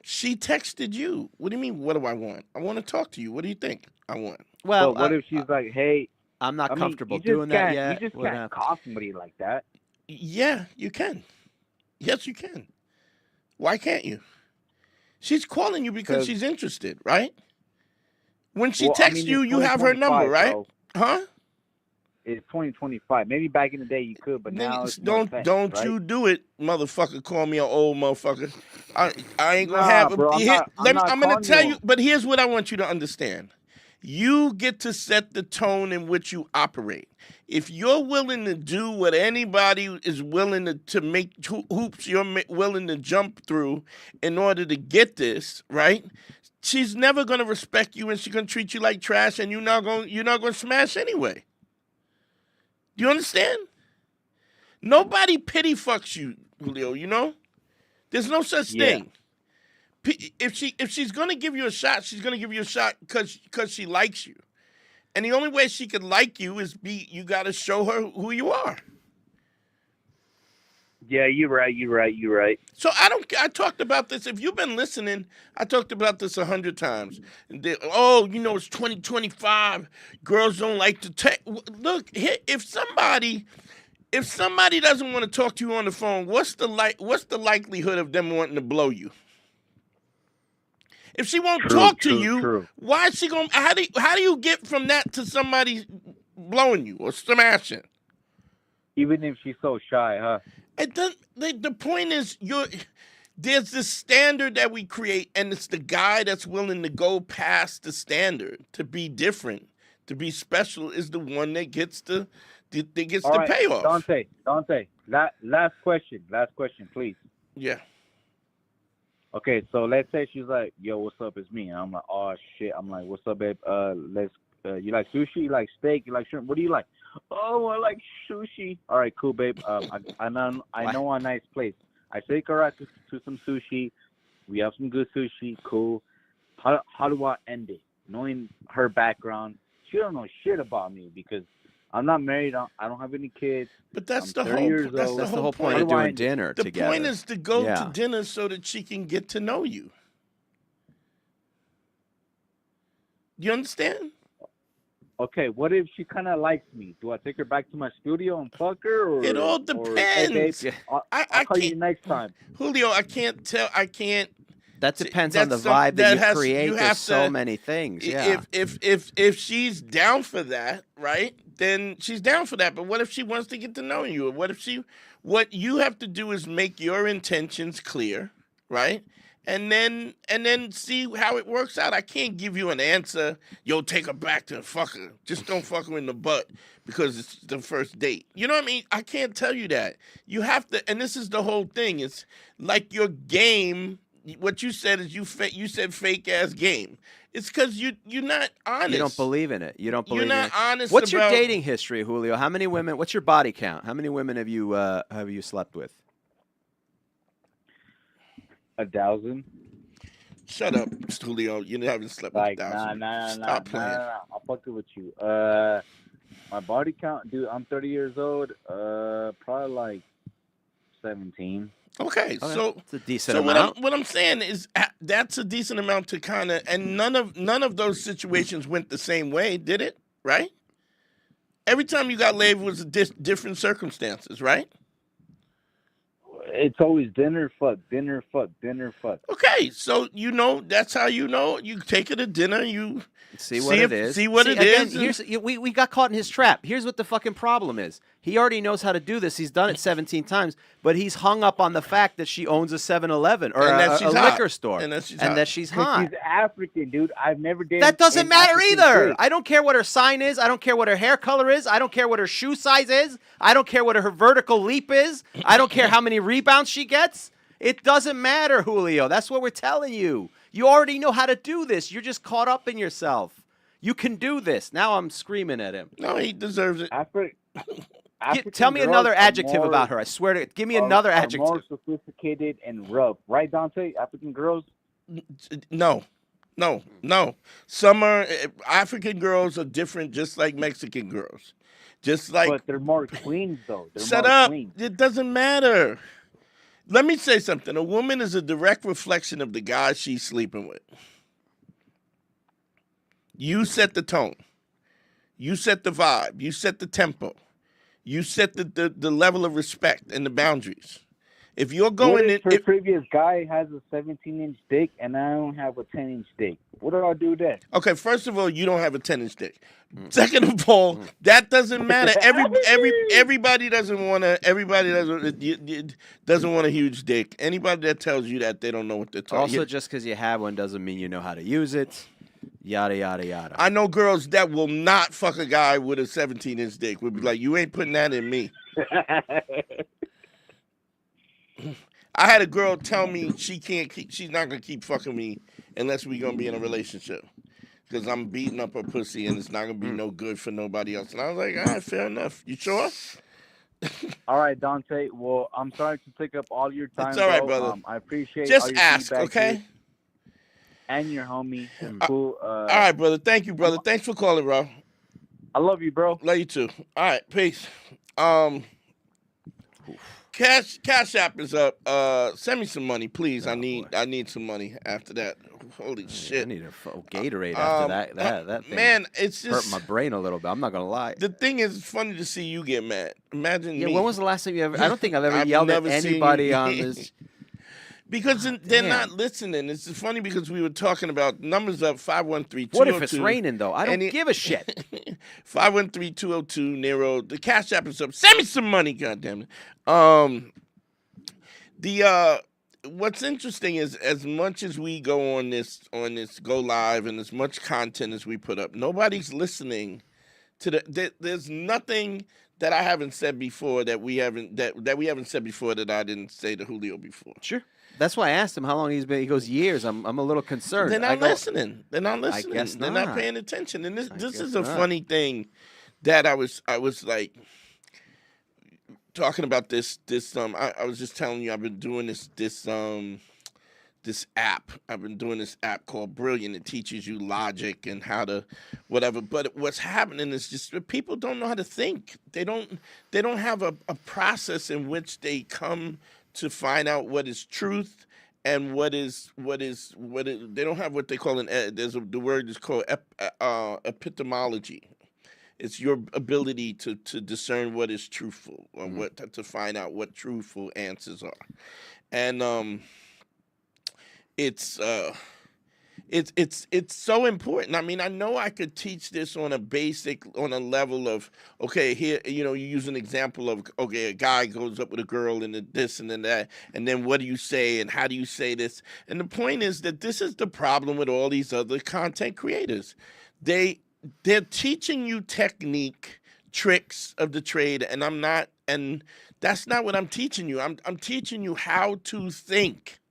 B: She texted you. What do you mean? What do I want? I want to talk to you. What do you think I want?
C: Well,
E: But what if she's like, "Hey,
C: I'm not
E: I mean,
C: comfortable
E: you just
C: doing that
E: can't-
C: yet.
E: You just
C: We're
E: can't
C: gonna have to-
E: call somebody like that."
B: Yeah, you can. Yes, you can. Why can't you? She's calling you because
E: 'Cause-
B: she's interested, right? When she
E: Well, I
B: texts
E: mean,
B: you,
E: it's
B: you have her number,
E: 2025,
B: right?
E: bro.
B: Huh?
E: It's 2025. Maybe back in the day you could, but now it's no
B: Don't
E: sense, right?
B: you do it, motherfucker. Call me an old motherfucker. I ain't gonna
E: Nah,
B: have.
E: bro, I'm not
B: I'm gonna
E: calling
B: tell
E: you.
B: you. But here's what I want you to understand. You get to set the tone in which you operate. If you're willing to do what anybody is willing to make hoops you're willing to jump through in order to get this, right? She's never going to respect you and she's going to treat you like trash and you're not going to smash anyway. Do you understand? Nobody pity fucks you, Julio, you know? There's no such thing. If she's going to give you a shot, she's going to give you a shot cuz she likes you. And the only way she could like you is you got to show her who you are.
E: Yeah, you're right.
B: So I talked about this. If you've been listening, I talked about this 100 times. It's 2025. Girls don't like to text. Look, if somebody doesn't want to talk to you on the phone, what's the likelihood of them wanting to blow you? If she won't talk to you, why is she going? How do you get from that to somebody blowing you or smashing?
E: Even if she's so shy, huh?
B: The point is, there's this standard that we create, and it's the guy that's willing to go past the standard to be different, to be special, is the one that gets the payoff.
E: Dante, last question, please.
B: Yeah.
E: Okay, so let's say she's like, "Yo, what's up? It's me." And I'm like, "Oh shit." I'm like, "What's up, babe? You like sushi? You like steak? You like shrimp? What do you like?" "Oh, I like sushi." "All right, cool, babe. I know a nice place. I take her out to some sushi. We have some good sushi. Cool. How do I end it? Knowing her background, she don't know shit about me because I'm not married. I don't have any kids.
B: But that's
E: I'm
B: the
E: 30
B: whole.
E: years
B: That's
E: old.
B: the
C: That's the
B: whole
C: whole point
B: point.
C: of doing dinner
B: The
C: together.
B: point is to go
C: Yeah.
B: to dinner so that she can get to know you. Do you understand?
E: Okay, what if she kind of likes me? Do I take her back to my studio and fuck her? Or,
B: It all
E: or, hey, babe,
B: depends.
E: I'll I'll call you
B: can't.
E: next time.
B: Julio, I can't tell. I can't.
C: That depends
B: That's
C: on the
B: some-
C: vibe
B: that
C: that
B: has-
C: you create.
B: you
C: There's
B: have
C: so
B: to-
C: many things. Yeah.
B: If she's down for that, right? Then she's down for that. But what if she wants to get to know you? Or what you have to do is make your intentions clear, right? And then see how it works out. I can't give you an answer. Yo, take her back to fuck her. Just don't fuck her in the butt because it's the first date. You know what I mean? I can't tell you that. You have to, and this is the whole thing. It's like your game. What you said is you said fake ass game. It's because you're not honest.
C: You don't believe in it. You don't believe
B: You're not
C: in it.
B: honest.
C: What's your
B: about,
C: dating history, Julio? How many women? What's your body count? How many women have you slept with?
E: 1,000.
B: Shut up, Julio. You haven't slept with
E: Like,
B: 1,000.
E: nah.
B: Stop playing.
E: I'll fuck it with you. My body count, dude. I'm 30 years old. Probably like 17.
B: Okay, so
C: it's a decent
B: so
C: amount.
B: what I'm saying is that's a decent amount to kind of, and none of those situations went the same way, did it? Right? Every time you got laid was different circumstances, right?
E: It's always dinner, fuck, dinner, fuck, dinner, fuck.
B: Okay, so that's how you know. You take her to dinner, you
C: See what it is.
B: See what it
C: again,
B: is.
C: We got caught in his trap. Here's what the fucking problem is. He already knows how to do this. He's done it 17 times, but he's hung up on the fact that she owns a 7-Eleven or
B: And that
C: a
B: she's hot.
C: liquor store.
B: And that she's
C: and
B: hot.
C: that she's
E: 'Cause
C: hot.
E: she's African, dude. I've never dated.
C: That doesn't
E: an
C: matter
E: African
C: either.
E: chick.
C: I don't care what her sign is. I don't care what her hair color is. I don't care what her shoe size is. I don't care what her vertical leap is. I don't care how many rebounds she gets. It doesn't matter, Julio. That's what we're telling you. You already know how to do this. You're just caught up in yourself. You can do this. Now I'm screaming at him.
B: No, he deserves it.
C: Tell me
E: girls
C: another
E: are
C: adjective
E: more-
C: about her. I swear to give me another
E: are
C: adjective.
E: more sophisticated and rough, right, Dante? African girls.
B: No. Some are African girls are different, just like Mexican girls. Just like
E: But they're more queens, though. They're
B: shut
E: more
B: up.
E: Queens.
B: It doesn't matter. Let me say something. A woman is a direct reflection of the guy she's sleeping with. You set the tone. You set the vibe. You set the tempo. You set the level of respect and the boundaries. If you're
E: What
B: going
E: if
B: in,
E: her previous guy has a 17-inch dick and I don't have a 10-inch dick? What do I do then?
B: okay, first of all, you don't have a 10-inch dick. Second of all, that doesn't matter. Everybody doesn't want to. Everybody doesn't want a huge dick. Anybody that tells you that, they don't know what they're talking.
C: Also, just because you have one doesn't mean you know how to use it. Yada, yada, yada.
B: I know girls that will not fuck a guy with a 17-inch dick. Would be like, you ain't putting that in me. I had a girl tell me she's not gonna keep fucking me unless we gonna be in a relationship. Because I'm beating up her pussy and it's not gonna be no good for nobody else. And I was like, all right, fair enough. You sure?
E: All right, Dante. Well, I'm sorry to take up all your time.
B: It's all right,
E: bro.
B: brother.
E: I appreciate
B: Just
E: all your
B: ask,
E: feedback
B: okay?
E: here. And your homie. Cool.
B: All right, brother. Thank you, brother. Thanks for calling, bro.
E: I love you, bro.
B: Love you too. All right, peace. Cash App is up. Send me some money, please. I need some money after that. Holy
C: I
B: shit.
C: need a Gatorade after that thing.
B: Man, it's
C: hurt
B: just
C: my brain a little bit. I'm not gonna lie.
B: the thing is, it's funny to see you get mad. Imagine
C: Yeah,
B: me.
C: when was the last time you ever? I don't think I've ever
B: I've
C: yelled at
B: never seen
C: anybody
B: you.
C: on this.
B: Because they're
C: damn.
B: not listening. It's funny because we were talking about numbers up 513-202.
C: What if it's raining though? I don't give a shit.
B: 513-202 Nero. The Cash App is up. Send me some money, goddammit. What's interesting is as much as we go on this go live and as much content as we put up, nobody's listening to there's nothing that I haven't said before that we haven't said before that I didn't say to Julio before.
C: Sure. That's why I asked him how long he's been. He goes years. I'm a little concerned.
B: They're not listening. They're not
C: I
B: listening.
C: guess
B: They're
C: not.
B: not paying attention. And this
C: guess
B: is a
C: not.
B: funny thing that I was like talking about this I was just telling you I've been doing this app. I've been doing this app called Brilliant. It teaches you logic and how to whatever. But what's happening is just that people don't know how to think. They don't have a process in which they come to find out what is truth and what is they don't have what they call the word is called epistemology. It's your ability to discern what is truthful or what to find out what truthful answers are. And it's it's so important. I mean, I know I could teach this on a level of, okay, here, you use an example of, okay, a guy goes up with a girl and this and then that, and then what do you say and how do you say this? And the point is that this is the problem with all these other content creators. They're teaching you technique, tricks of the trade, and that's not what I'm teaching you. I'm teaching you how to think.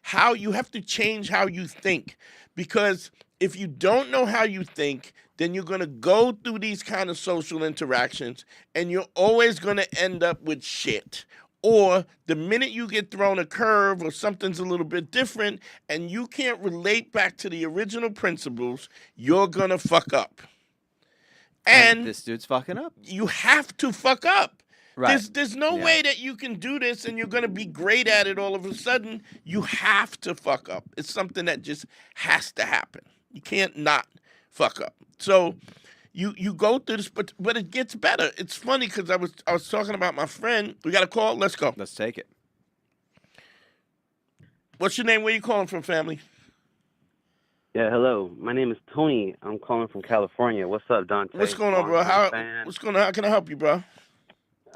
B: How you have to change how you think, because if you don't know how you think, then you're going to go through these kind of social interactions and you're always going to end up with shit. Or the minute you get thrown a curve or something's a little bit different and you can't relate back to the original principles, you're going to fuck up. And
C: this dude's fucking up.
B: You have to fuck up.
C: Right.
B: There's no way that you can do this and you're going to be great at it all of a sudden. You have to fuck up. It's something that just has to happen. You can't not fuck up. So you go through this, but it gets better. It's funny because I was talking about my friend. We got a call. Let's go.
C: Let's take it.
B: What's your name? Where you calling from, family?
F: Yeah, hello. My name is Tony. I'm calling from California. What's up, Dante?
B: What's going on, bro? How can I help you, bro?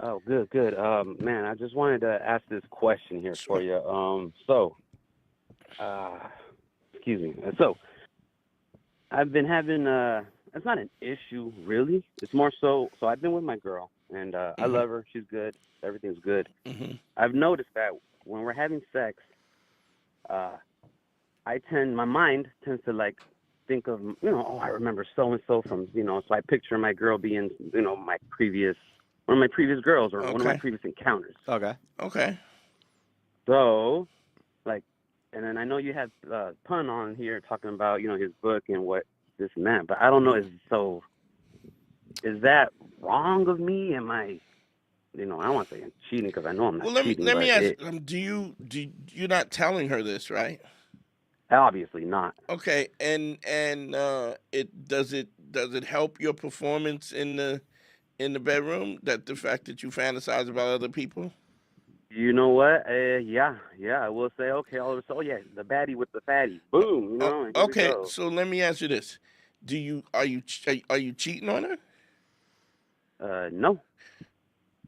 F: Oh, good. Man, I just wanted to ask this question here for you. Excuse me. So, I've been having, it's not an issue, really. It's more so I've been with my girl, and I love her. She's good. Everything's good.
B: Mm-hmm.
F: I've noticed that when we're having sex, my mind tends to, like, think of, I remember so-and-so from, so I picture my girl being, one of my previous girls or one of my previous encounters.
B: Okay.
F: So, like, and then I know you had Pun on here talking about, his book and what this and that, but I don't know. Is that wrong of me? Am I, I don't want to say I'm cheating because I know I'm not cheating.
B: Let me ask, you're not telling her this, right?
F: Obviously not.
B: Okay. And does it help your performance in the bedroom, that the fact that you fantasize about other people?
F: You know what? Yeah. I will say, okay, all of a sudden, the baddie with the fatty. Boom,
B: Okay, so let me ask you this. Are you cheating on her?
F: No.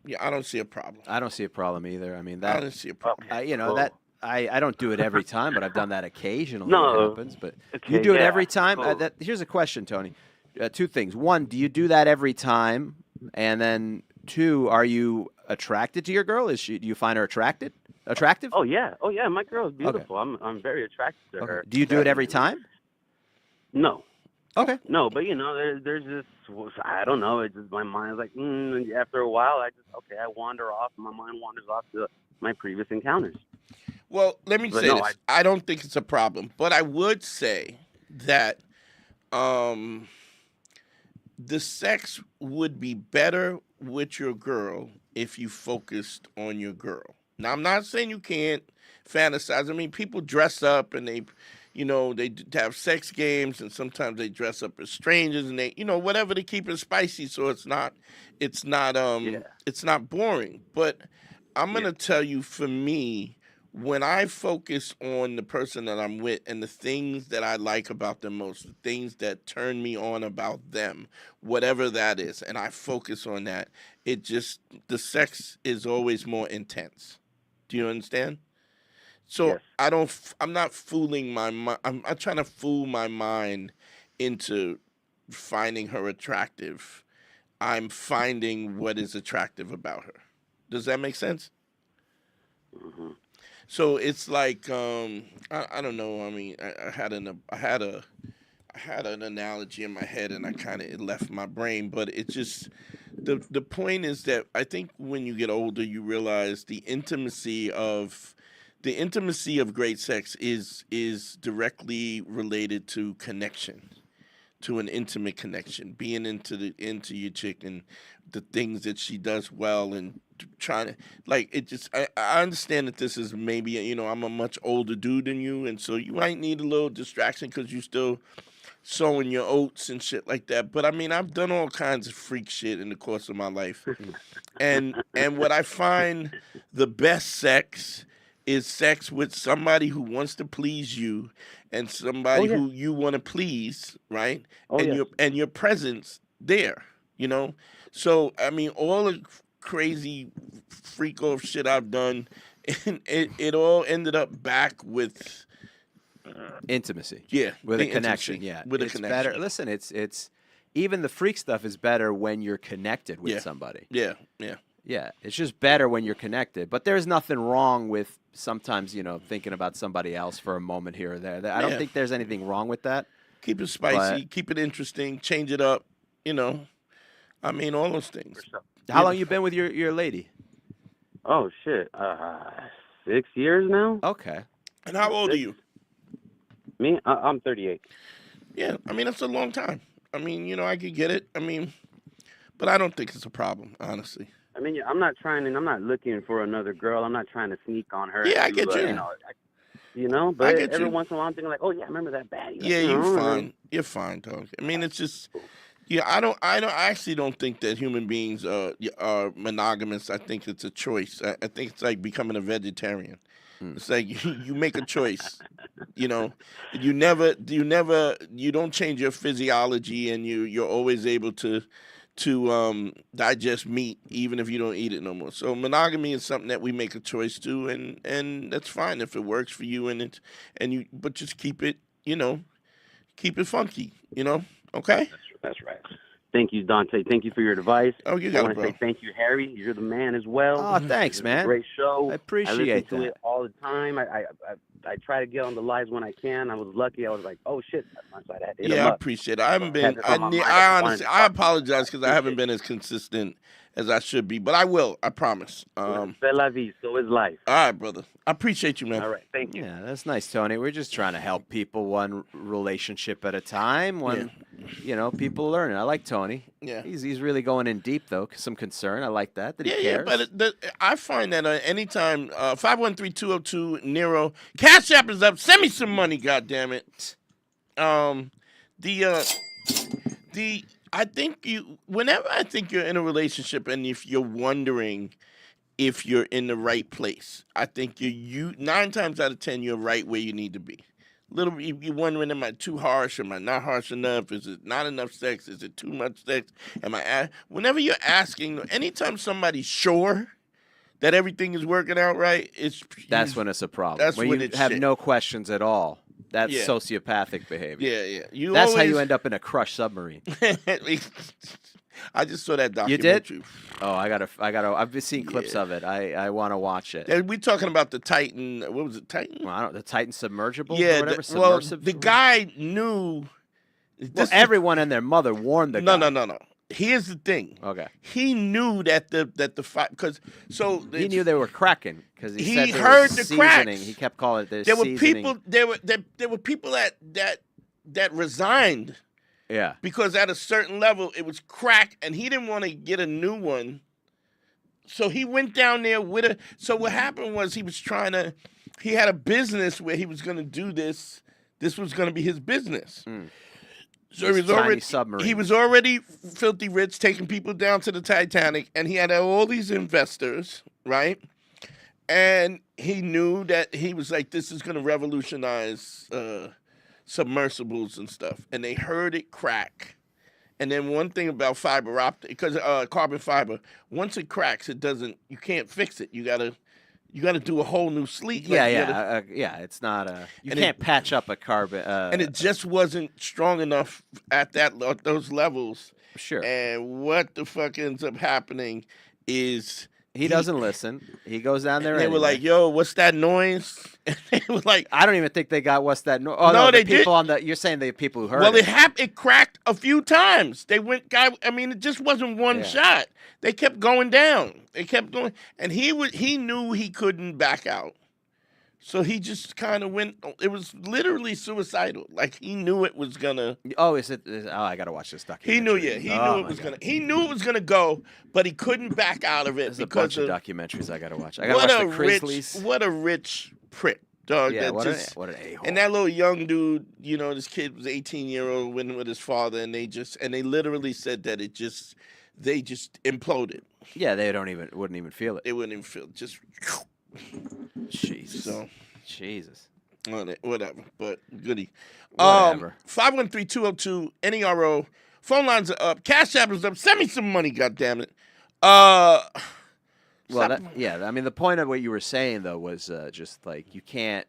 B: Yeah, I don't see a problem.
C: I don't see a problem either. I mean,
B: I don't see a problem.
C: I don't do it every time, but I've done that occasionally.
F: No.
C: It happens, but you do it every time?
F: Cool.
C: Here's a question, Tony. Two things. One, do you do that every time? And then two, are you attracted to your girl? Do you find her attractive?
F: Oh yeah. My girl is beautiful. Okay. I'm very attracted to her.
C: Do you do it every time?
F: No.
C: Okay.
F: No, but there's this. I don't know. It's just my mind's like. After a while, I wander off. My mind wanders off to my previous encounters.
B: Well, let me say this. I don't think it's a problem, but I would say that the sex would be better with your girl if you focused on your girl. Now, I'm not saying you can't fantasize. I mean, people dress up and they have sex games, and sometimes they dress up as strangers, and they, whatever to keep it spicy, so it's not boring. But I'm gonna tell you, for me, when I focus on the person that I'm with and the things that I like about them most, the things that turn me on about them, whatever that is, and I focus on that, the sex is always more intense. Do you understand? So yes. I'm not fooling my mind. I'm trying to fool my mind into finding her attractive. I'm finding what is attractive about her. Does that make sense?
F: Mm-hmm.
B: So it's like I don't know. I mean, I had an analogy in my head, and it left my brain. But it's just the point is that I think when you get older, you realize the intimacy of great sex is directly related to connection, to an intimate connection, being into your chick and the things that she does well, and trying to, like, it just, I understand that this is maybe, I'm a much older dude than you, and so you might need a little distraction because you still sowing your oats and shit like that. But I mean, I've done all kinds of freak shit in the course of my life. And what I find the best sex is sex with somebody who wants to please you and somebody who you want to please, right? And your presence there, you know? So, I mean, all the crazy freak off shit I've done, and it all ended up back with
C: intimacy.
B: Yeah.
C: With a connection.
B: Intimacy,
C: Yeah.
B: with a
C: It's
B: connection.
C: better. Listen, it's even the freak stuff is better when you're connected with somebody.
B: Yeah.
C: Yeah, it's just better when you're connected. But there's nothing wrong with sometimes, thinking about somebody else for a moment here or there. I don't think there's anything wrong with that.
B: Keep it spicy, keep it interesting, change it up, I mean, all those things.
C: How long you been with your lady?
F: Oh, shit. 6 years now?
C: Okay.
B: And how old are you?
F: Me? I'm 38.
B: Yeah, I mean, that's a long time. I mean, I could get it. I mean, but I don't think it's a problem, honestly.
F: I mean, I'm not looking for another girl. I'm not trying to sneak on her.
B: Yeah, I get you.
F: But every once in a while I'm thinking like, oh, yeah, I remember that baddie.
B: Yeah, you're fine. You're fine, dog. I mean, it's just, I actually don't think that human beings are monogamous. I think it's a choice. I think it's like becoming a vegetarian. It's like you make a choice, you don't change your physiology, and you're always able to digest meat even if you don't eat it no more. So monogamy is something that we make a choice to, and that's fine if it works for you, but just keep it, keep it funky, okay?
F: That's right. Thank you, Dante. Thank you for your advice.
B: Oh, you got
F: I want
B: it,
F: to
B: bro.
F: say thank you, Harry. You're the man as well.
C: Oh, thanks, man.
F: Great show.
C: I appreciate
F: I listen to
C: that.
F: it all the time. I try to get on the lives when I can. I was lucky. I was like, oh shit, that's my side. I had to hit him
B: Yeah, I
F: up.
B: appreciate it. I haven't been.
F: That's on my mind.
B: I honestly, I apologize because I haven't been as consistent as I should be, but I will. I promise.
F: C'est la vie. So is life.
B: All right, brother. I appreciate you, man.
F: All right. Thank you.
C: Yeah, that's nice, Tony. We're just trying to help people one relationship at a time. People learning. I like Tony.
B: Yeah.
C: He's really going in deep though. Some concern. I like that he cares.
B: But I find that anytime 513-202 Nero Cash App is up. Send me some money, goddammit. I think whenever I think you're in a relationship and if you're wondering if you're in the right place, I think you 9 times out of 10 you're right where you need to be. You're wondering, am I too harsh? Am I not harsh enough? Is it not enough sex? Is it too much sex? Whenever you're asking, anytime somebody's sure that everything is working out right,
C: that's when it's a problem.
B: That's when
C: you
B: it's
C: have
B: shit.
C: no questions at all. That's sociopathic behavior.
B: Yeah.
C: That's how you end up in a crushed submarine.
B: I just saw that
C: You
B: documentary.
C: did? Oh, I gotta. I've been seeing clips of it. I want to watch it.
B: And we're talking about the Titan. What was it, Titan?
C: Well, the Titan submergible.
B: Yeah.
C: or whatever,
B: The guy knew.
C: Everyone and their mother warned the guy.
B: No. Here's the thing.
C: Okay.
B: He knew that the fight because
C: he knew they were cracking because he said they
B: heard
C: were
B: the
C: seasoning.
B: cracks.
C: He kept calling it
B: there were
C: seasoning.
B: people. There were people that resigned.
C: Yeah.
B: Because at a certain level, it was crack, and he didn't want to get a new one. So he went down there with a. So what happened was he had a business where he was going to do this. This was going to be his business. So he was already filthy rich, taking people down to the Titanic, and he had all these investors, right? And he knew that he was like, this is going to revolutionize submersibles and stuff. And they heard it crack. And then one thing about fiber optic, because carbon fiber, once it cracks, you can't fix it. You gotta do a whole new sleeve.
C: It's not you can't patch up a carbon.
B: And it just wasn't strong enough at those levels.
C: Sure.
B: And what the fuck ends up happening is
C: he doesn't listen. He goes down there.
B: They were like, "Yo, what's that noise?" And they were like,
C: "I don't even think they got what's that noise." Oh,
B: no,
C: the
B: they
C: people
B: did.
C: You're saying the people who heard
B: Well,
C: it.
B: it cracked a few times. They went, I mean, it just wasn't one shot. They kept going down. They kept going, and he knew he couldn't back out. So he just kind of went. It was literally suicidal. Like he knew it was gonna.
C: Oh, I gotta watch this documentary.
B: He knew, He knew it was gonna. He knew it was gonna go, but he couldn't back out of it.
C: There's a bunch of documentaries I gotta watch. I gotta watch the Grizzlies.
B: What a rich prick, dog.
C: Yeah,
B: that
C: what
B: just,
C: an a-hole.
B: and that little young dude, this kid was 18-year-old, went with his father, and they literally said that they just imploded.
C: Yeah, they wouldn't even feel it.
B: They wouldn't even feel it. Just
C: Jesus.
B: so.
C: Jesus.
B: Whatever, but goody.
C: Whatever.
B: 513-202-NERO. Phone lines are up. Cash App is up. Send me some money, goddammit. Well,
C: I mean, the point of what you were saying, though, was just like you can't.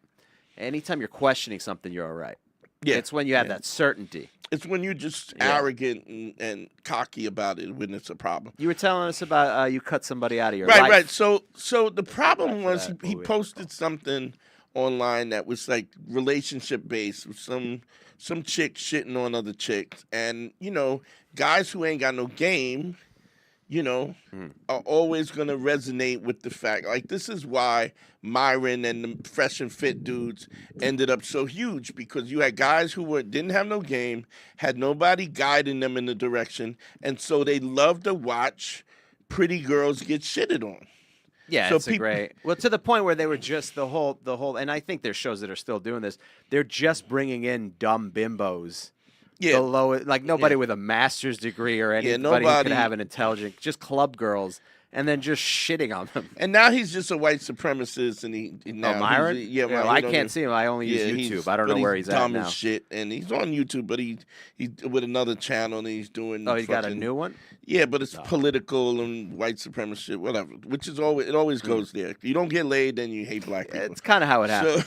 C: Anytime you're questioning something, you're all right.
B: Yeah.
C: It's when you have that certainty.
B: It's when you're just arrogant and cocky about it when it's a problem.
C: You were telling us about you cut somebody out of your
B: life.
C: Right.
B: So the problem was he posted something online that was like relationship based with some chick shitting on other chicks, and guys who ain't got no game, are always gonna resonate with the fact. Like, this is why Myron and the Fresh and Fit dudes ended up so huge, because you had guys who didn't have no game, had nobody guiding them in the direction, and so they loved to watch pretty girls get shitted on.
C: Yeah,
B: so
C: it's great. Well, to the point where they were just the whole, and I think there's shows that are still doing this. They're just bringing in dumb bimbos.
B: Yeah,
C: like nobody with a master's degree or anybody who could have an intelligent, just club girls, and then just shitting on them.
B: And now he's just a white supremacist, and
C: Myron? I can't see him. I only use YouTube. I don't know where he's at
B: dumb
C: now.
B: As shit, and he's on YouTube, but he's with another channel, and he's doing.
C: Oh, he got a new one.
B: Yeah, but it's political and white supremacist, whatever. Which is always goes there. You don't get laid, then you hate black people.
C: It's kind of how it happens.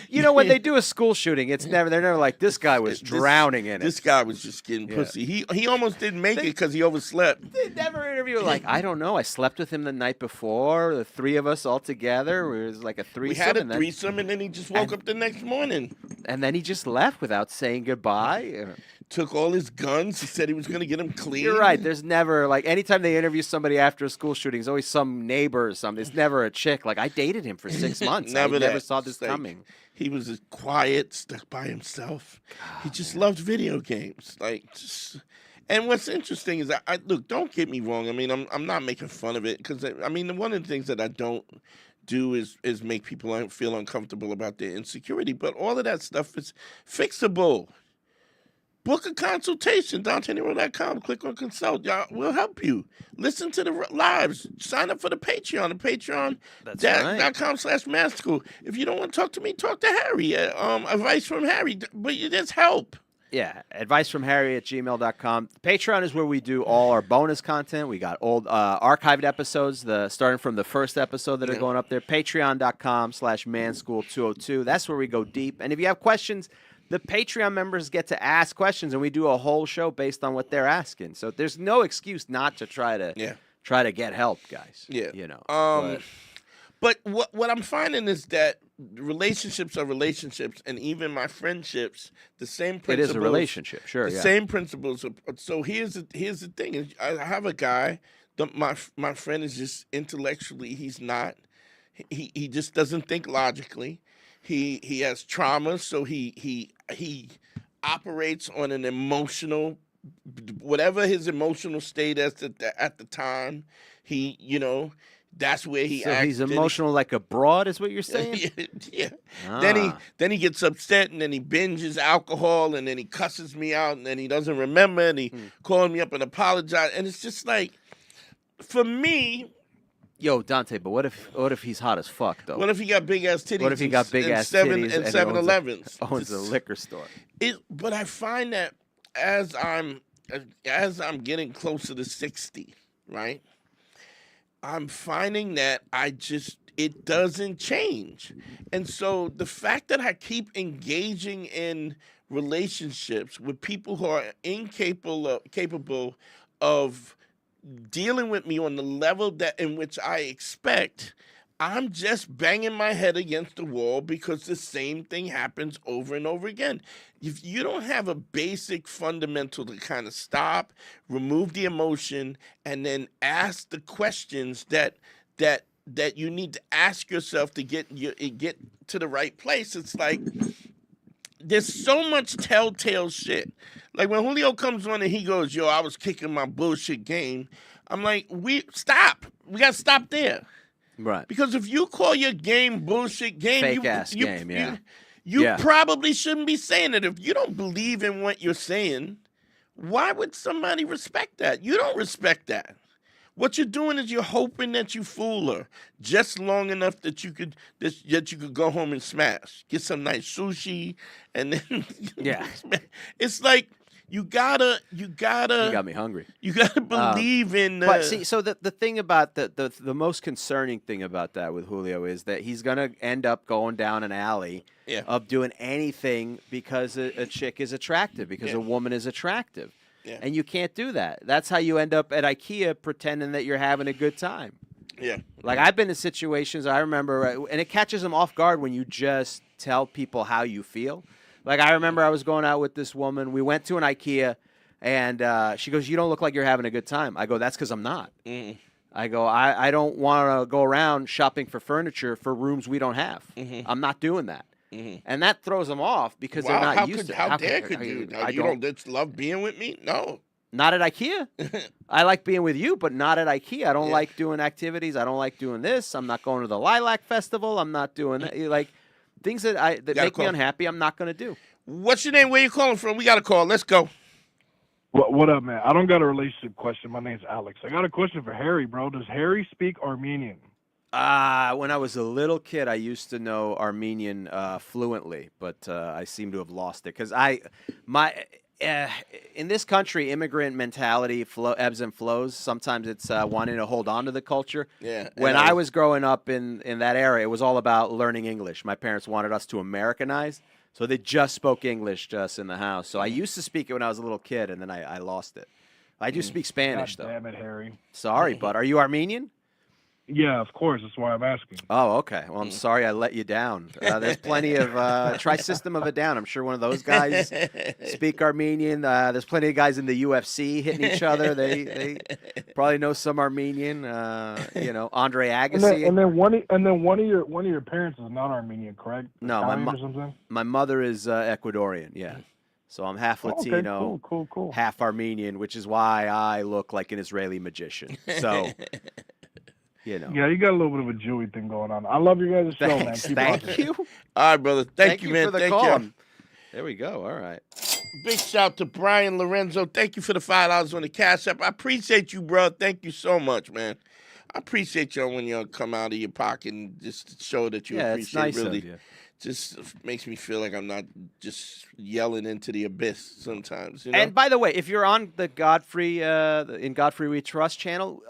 C: When they do a school shooting, they're never like, this guy was drowning in it.
B: This guy was just getting pussy. He almost didn't make it because he overslept.
C: They never interview like, I don't know. I slept with him the night before. The three of us all together. It was like a threesome.
B: We had a threesome, and then he just woke up the next morning.
C: And then he just left without saying goodbye.
B: Took all his guns. He said he was going to get them clean.
C: You're right. There's never, like, anytime they interview somebody after a school shooting, there's always some neighbor or something. It's never a chick. Like, I dated him for 6 months. I never saw this coming.
B: He was just quiet, stuck by himself. He just loved video games. And what's interesting is, look, don't get me wrong. I mean, I'm not making fun of it, because, I mean, one of the things that I don't do is make people feel uncomfortable about their insecurity. But all of that stuff is fixable. Book a consultation, DanteandHarry.com. Click on consult. Y'all, we'll help you. Listen to the lives. Sign up for the Patreon. Patreon.com/Mad School. If you don't want to talk to me, talk to Harry. Advice from Harry. But there's help.
C: Yeah, advicefromharry@gmail.com. Patreon is where we do all our bonus content. We got old archived episodes, starting from the first episode that are going up there. Patreon.com/manschool202. That's where we go deep. And if you have questions, the Patreon members get to ask questions, and we do a whole show based on what they're asking. So there's no excuse not to try to get help, guys.
B: Yeah. But what I'm finding is that relationships are relationships, and even my friendships, the same principles.
C: It is a relationship, sure.
B: The same principles. So here's the thing: I have a guy. My friend is just intellectually, he's not. He just doesn't think logically. He has trauma, so he operates on an emotional, whatever his emotional state is at the time. That's where he acts. So
C: he's emotional like a broad, is what you're saying?
B: Yeah. Then he gets upset, and then he binges alcohol, and then he cusses me out, and then he doesn't remember, and he called me up and apologized. And it's just like, for me.
C: Yo, Dante, but what if he's hot as fuck, though?
B: What if he got big ass titties?
C: What if he got big ass titties
B: and 7-Elevens?
C: Owns a liquor store.
B: But I find that as I'm getting closer to 60, right? I'm finding that it doesn't change. And so the fact that I keep engaging in relationships with people who are capable of dealing with me on the level in which I expect, I'm just banging my head against the wall, because the same thing happens over and over again. If you don't have a basic fundamental to kind of stop, remove the emotion, and then ask the questions that you need to ask yourself to get to the right place, it's like there's so much telltale shit. Like when Julio comes on and he goes, yo, I was kicking my bullshit game. I'm like, we got to stop there.
C: Right.
B: Because if you call your game bullshit game,
C: Fake-ass game, yeah.
B: You
C: Yeah.
B: probably shouldn't be saying it. If you don't believe in what you're saying, why would somebody respect that? You don't respect that. What you're doing is you're hoping that you fool her just long enough that you could go home and smash, get some nice sushi, and then
C: Yeah.
B: It's like you gotta
C: You got me hungry.
B: you gotta believe in.
C: But see, so the thing about the most concerning thing about that with Julio is that he's gonna end up going down an alley of doing anything because a chick is attractive, because a woman is attractive.
B: Yeah.
C: And you can't do that. That's how you end up at IKEA pretending that you're having a good time.
B: Yeah.
C: Like, I've been in situations, I remember, and it catches them off guard when you just tell people how you feel. Like, I remember I was going out with this woman. We went to an IKEA, and she goes, "You don't look like you're having a good time." I go, "That's because I'm not." I go, I don't want to go around shopping for furniture for rooms we don't have. I'm not doing that. And that throws them off because they're not used to it.
B: How dare could you? You don't just love being with me? No.
C: Not at IKEA. I like being with you, but not at IKEA. I don't like doing activities. I don't like doing this. I'm not going to the Lilac Festival. I'm not doing that. Like, things that make me unhappy, I'm not going to do.
B: What's your name? Where you calling from? We got a call. Let's go.
G: What up, man? I don't got a relationship question. My name's Alex. I got a question for Harry, bro. Does Harry speak Armenian?
C: When I was a little kid, I used to know Armenian fluently, but I seem to have lost it because in this country, immigrant mentality ebbs and flows. Sometimes it's wanting to hold on to the culture.
B: Yeah.
C: When I was growing up in that area, it was all about learning English. My parents wanted us to Americanize, so they just spoke English to us in the house. So I used to speak it when I was a little kid, and then I lost it. I do speak Spanish,
G: God
C: though.
G: damn it, Harry.
C: Sorry, bud. Are you Armenian?
G: Yeah, of course. That's why I'm asking.
C: Oh, okay. Well, I'm sorry I let you down. There's plenty of try System of a Down. I'm sure one of those guys speak Armenian. There's plenty of guys in the UFC hitting each other. They probably know some Armenian. Andre Agassi.
G: And then one of your parents is not Armenian, correct?
C: No, my mother is Ecuadorian. Yeah. So I'm half Latino,
G: cool.
C: half Armenian, which is why I look like an Israeli magician. So.
G: Yeah, you got a little bit of a Jewy thing going on. I love you guys' show, man.
C: Thank you.
B: All right, brother. Thank you, man.
C: For the
B: Thank
C: call.
B: you.
C: There we go. All right.
B: Big shout to Brian Lorenzo. Thank you for the $5 on the Cash App. I appreciate you, bro. Thank you so much, man. I appreciate y'all when y'all come out of your pocket and just show that you appreciate
C: it's nice
B: really.
C: of you.
B: Just makes me feel like I'm not just yelling into the abyss sometimes. You know?
C: And by the way, if you're on the Godfrey in Godfrey We Trust channel,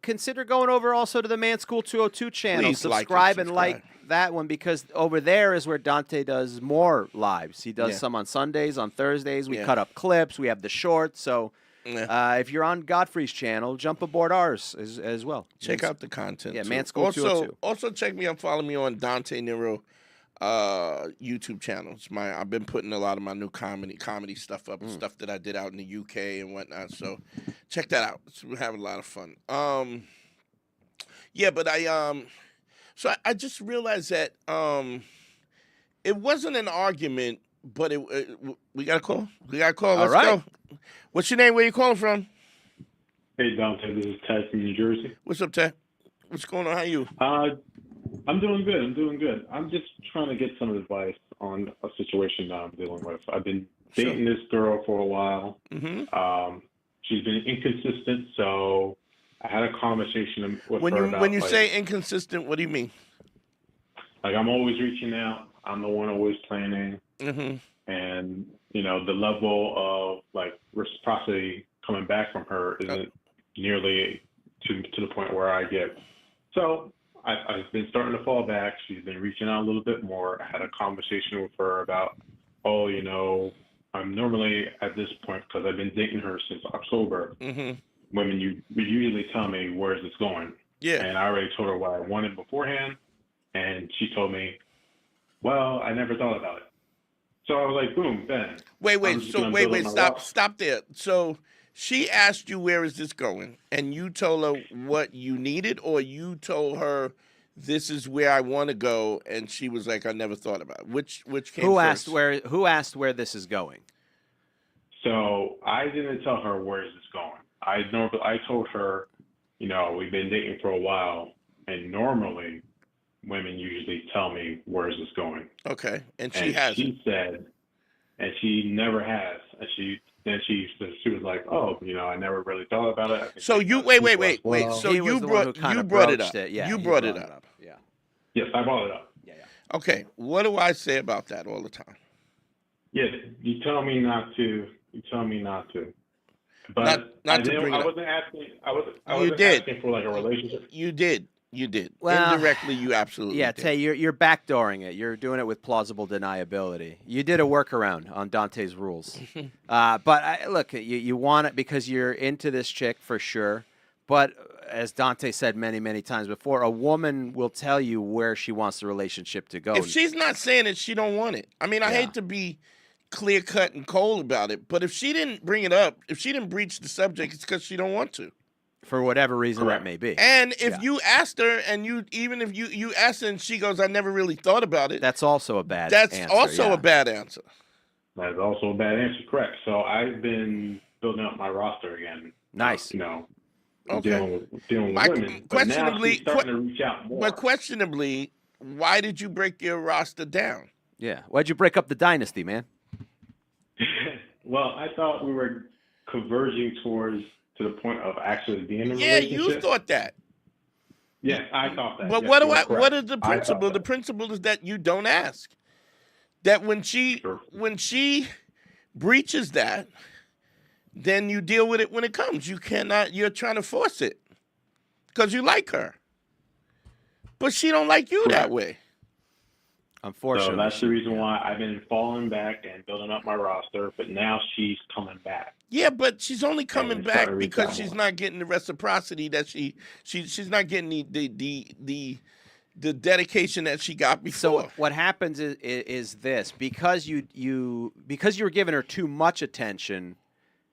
C: consider going over also to the Man School 202 channel.
B: Please
C: Subscribe and like that one, because over there is where Dante does more lives. He does some on Sundays, on Thursdays. We cut up clips. We have the shorts. So if you're on Godfrey's channel, jump aboard ours as well.
B: Check out the content.
C: Yeah,
B: too.
C: Man School 202.
B: Also check me out. Follow me on Dante Nero YouTube channel. I've been putting a lot of my new comedy stuff up, stuff that I did out in the UK and whatnot. So check that out. We're having a lot of fun. But I just realized that it wasn't an argument, but we got a call. Let's go. What's your name? Where you calling from?
H: Hey Dante, this is Ted from New Jersey.
B: What's up, Ted? What's going on? How you?
H: I'm doing good. I'm just trying to get some advice on a situation that I'm dealing with. I've been dating this girl for a while.
B: Mm-hmm.
H: She's been inconsistent, so I had a conversation with her about.
B: When you say inconsistent, what do you mean?
H: Like, I'm always reaching out. I'm the one always planning.
B: Mm-hmm.
H: And, the level of, like, reciprocity coming back from her isn't nearly to the point where I get. So I've been starting to fall back. She's been reaching out a little bit more. I had a conversation with her about, I'm normally at this point, because I've been dating her since October.
B: Mm-hmm.
H: Women, you usually tell me, where's this going?
B: Yeah.
H: And I already told her what I wanted beforehand. And she told me, well, I never thought about it. So I was like, boom, bang.
B: Wait, stop there. So she asked you, where is this going? And you told her what you needed, or you told her, this is where I want to go, and she was like, I never thought about it. Which came first?
C: Who asked where this is going?
H: So I didn't tell her where is this going. I told her, we've been dating for a while. And normally, women usually tell me, where's this going?
B: Okay, and
H: And
B: she hasn't.
H: she said, and she never has. And she was like, oh, I never really thought about it. I think
B: So
H: it's
B: you
H: about
B: wait.
H: people as well.
B: So
C: He was
B: you
C: the one who
B: brought
C: kind
B: you
C: of
B: brought it
C: broached
B: up.
C: it. Yeah,
B: you
C: he
B: brought it up.
C: Yeah.
H: Yes, I brought it up.
C: Yeah.
B: Okay, what do I say about that all the time?
H: Yeah, you tell me not to. But
B: Not to bring it
H: I
B: up.
H: wasn't asking. I
B: You
H: wasn't
B: did.
H: asking for like a relationship.
B: You did.
C: Well,
B: Indirectly, you absolutely
C: Yeah,
B: did.
C: Tay, you're backdooring it. You're doing it with plausible deniability. You did a workaround on Dante's rules. But look, you want it because you're into this chick for sure. But as Dante said many, many times before, a woman will tell you where she wants the relationship to go.
B: If she's not saying it, she don't want it. I mean, I
C: Yeah.
B: hate to be clear cut and cold about it, but if she didn't bring it up, if she didn't breach the subject, it's because she don't want to.
C: For whatever reason
H: Correct.
C: that may be.
B: And if
C: Yeah.
B: you asked her, and even if you asked her and she goes, I never really thought about it,
C: That's also a bad
B: that's
C: answer.
B: also
C: yeah.
B: a bad answer.
H: That is also a bad answer. Correct. So I've been building up my roster again.
C: Nice.
B: Okay.
H: Dealing with women. But now she's starting to reach out more.
B: But questionably, why did you break your roster down?
C: Yeah. Why'd you break up the dynasty, man?
H: Well, I thought we were converging to the point of actually being in a
B: Yeah,
H: relationship.
B: you thought that.
H: Yes, I thought that.
B: But
H: Yes,
B: what
H: you are correct.
B: what is the
H: I thought
B: principle? The
H: that.
B: principle is that you don't ask. That when she breaches that, then you deal with it when it comes. You're trying to force it because you like her. But she don't like you that way.
C: Unfortunately.
H: So that's the reason why I've been falling back and building up my roster, but now she's coming back.
B: Yeah, but she's only coming
H: it's
B: back
H: starting to reach
B: because
H: out
B: she's
H: more.
B: not getting the reciprocity that she's not getting the dedication that she got before.
C: So what happens is this: because you were giving her too much attention,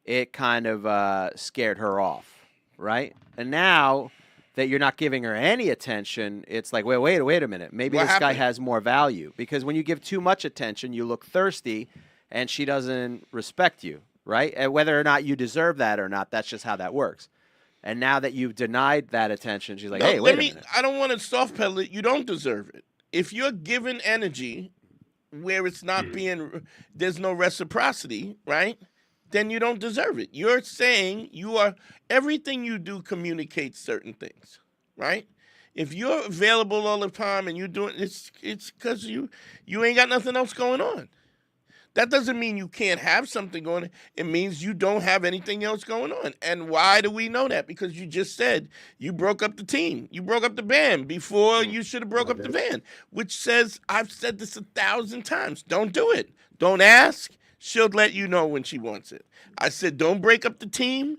C: it kind of scared her off, right? And now that you're not giving her any attention, it's like, wait a minute, maybe
B: What
C: this guy
B: happened?
C: has more value. Because when you give too much attention, you look thirsty, and she doesn't respect you, right? And whether or not you deserve that or not, that's just how that works. And now that you've denied that attention, she's like,
B: No,
C: hey, wait a minute.
B: I don't want to soft pedal it. You don't deserve it. If you're given energy where it's not being, there's no reciprocity, right? Then you don't deserve it. You're saying everything you do communicates certain things, right? If you're available all the time and you're doing it's because you ain't got nothing else going on. That doesn't mean you can't have something going on. It means you don't have anything else going on. And why do we know that? Because you just said you broke up the team. You broke up the band before you should have broke up the band, which says, I've said this 1,000 times. Don't do it. Don't ask. She'll let you know when she wants it. I said, don't break up the team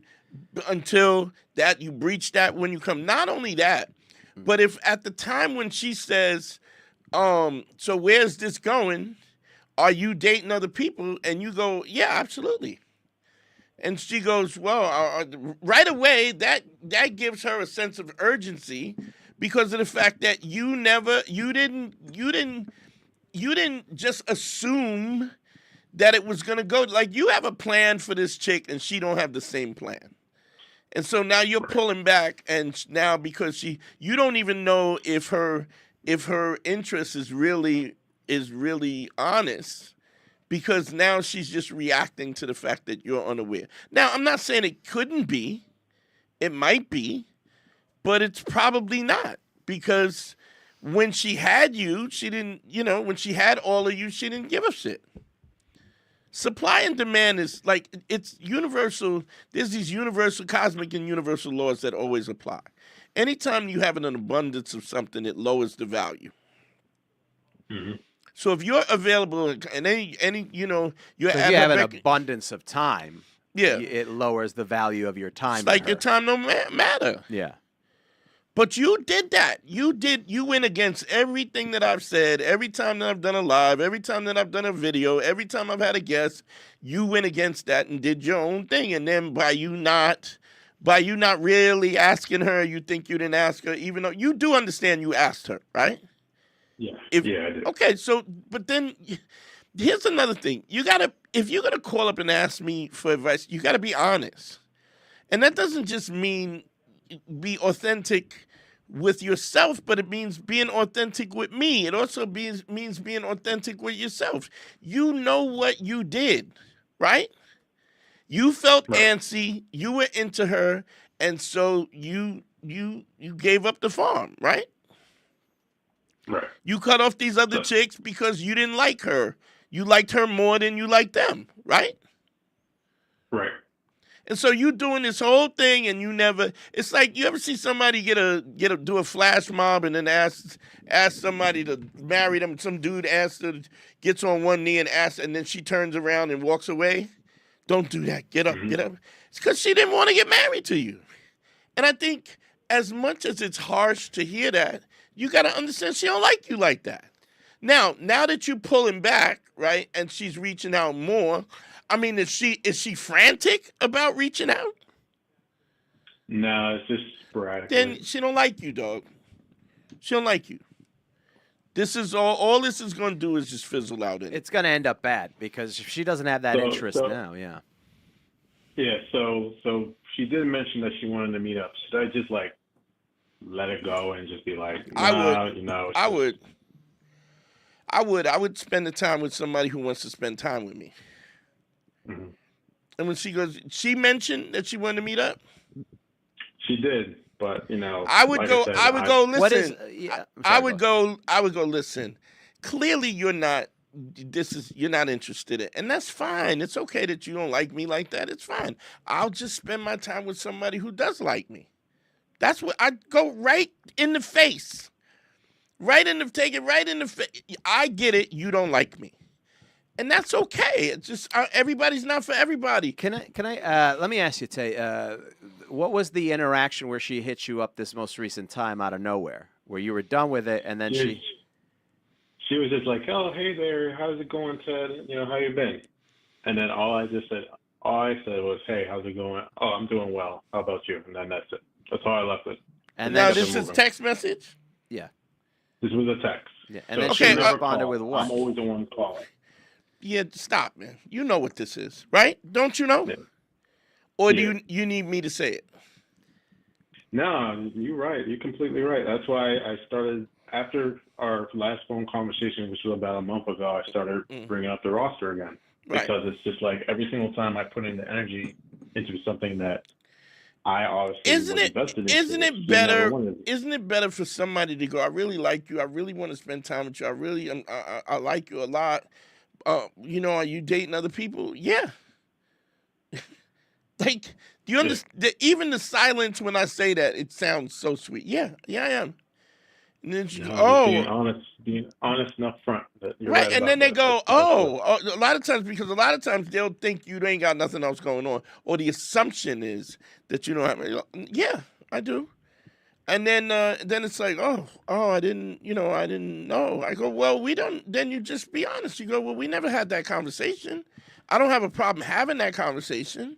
B: until that you breach that when you come. Not only that, but if at the time when she says, so where's this going? Are you dating other people? And you go, yeah, absolutely. And she goes, well, right away, that gives her a sense of urgency because of the fact that you didn't just assume that it was going to go. Like, you have a plan for this chick and she don't have the same plan. And so now you're pulling back, and now because you don't even know if her interest is really honest, because now she's just reacting to the fact that you're unaware. Now, I'm not saying it couldn't be. It might be, but it's probably not, because when she had you, she didn't, when she had all of you, she didn't give a shit. Supply and demand is like, it's universal. There's these universal, cosmic and universal laws that always apply. Anytime you have an abundance of something, it lowers the value.
H: Mm-hmm.
B: So if you're available and you're
C: So if you
B: at
C: have
B: her
C: an
B: beck-
C: abundance of time,
B: yeah,
C: it lowers the value of your time.
B: it's
C: to
B: like your
C: her.
B: time don't matter.
C: Yeah.
B: But you did that. You went against everything that I've said. Every time that I've done a live, every time that I've done a video, every time I've had a guest, you went against that and did your own thing. And then by you not really asking her, you think you didn't ask her, even though you do understand you asked her, right?
H: Yeah.
B: I
H: did.
B: Okay, so, but then here's another thing. If you're going to call up and ask me for advice, you got to be honest. And that doesn't just mean be authentic with yourself, but it means being authentic with me. It also means being authentic with yourself. You know what you did, right? You felt antsy, you were into her, and so you gave up the farm, right?
H: Right.
B: You cut off these other chicks because you didn't like her. You liked her more than you liked them, right?
H: Right.
B: And so you doing this whole thing, and you never. It's like you ever see somebody do a flash mob and then ask somebody to marry them. Some dude gets on one knee and asks, and then she turns around and walks away. Don't do that. Get up, get up. It's because she didn't want to get married to you. And I think as much as it's harsh to hear that, you got to understand she don't like you like that. Now that you're pulling back, right, and she's reaching out more. I mean, is she frantic about reaching out?
H: No, it's just sporadic.
B: Then she don't like you, dog. She don't like you. This is all this is going to do is just fizzle out.
C: It's going to end up bad because if she doesn't have that interest now, yeah.
H: Yeah, so she did mention that she wanted to meet up. Should I just like let it go and just be like, nah,
B: I would spend the time with somebody who wants to spend time with me.
H: Mm-hmm.
B: And when she mentioned that she wanted to meet up.
H: She did, but
B: I would go. I would go. Listen.
C: What is?
B: I would go. Listen. Clearly, you're not. You're not interested in, and that's fine. It's okay that you don't like me like that. It's fine. I'll just spend my time with somebody who does like me. That's what I go right in the face. Take it right in the face. I get it. You don't like me. And that's okay. It's just everybody's not for everybody.
C: Can I? Let me ask you, Taye. What was the interaction where she hit you up this most recent time out of nowhere, where you were done with it, and then she
H: was just like, "Oh, hey there, how's it going, Ted? How you been?" And then all I said was, "Hey, how's it going? Oh, I'm doing well. How about you?" And then that's it. That's all I left with.
C: And
B: now
C: then
B: this is text message.
C: Yeah.
H: This was a text.
C: Yeah. And then she responded with what?
H: I'm always the one calling.
B: Yeah, stop, man. You know what this is, right? Don't you know?
H: Yeah.
B: Or do you need me to say it?
H: No, you're right. You're completely right. That's why I started, after our last phone conversation, which was about a month ago, I started bringing up the roster again.
B: Right.
H: Because it's just like every single time I put in the energy into something that I obviously
B: Isn't it better for somebody to go, I really like you. I really want to spend time with you. I like you a lot. Are you dating other people? Yeah. Like, do you understand? Even the silence when I say that, it sounds so sweet. Yeah, I am. And then
H: being honest and upfront.
B: Right, and then they go, a lot of times they'll think you ain't got nothing else going on, or the assumption is that you don't have. Yeah, I do. And then it's like, I didn't know. I go, well, we don't. Then you just be honest. You go, well, we never had that conversation. I don't have a problem having that conversation,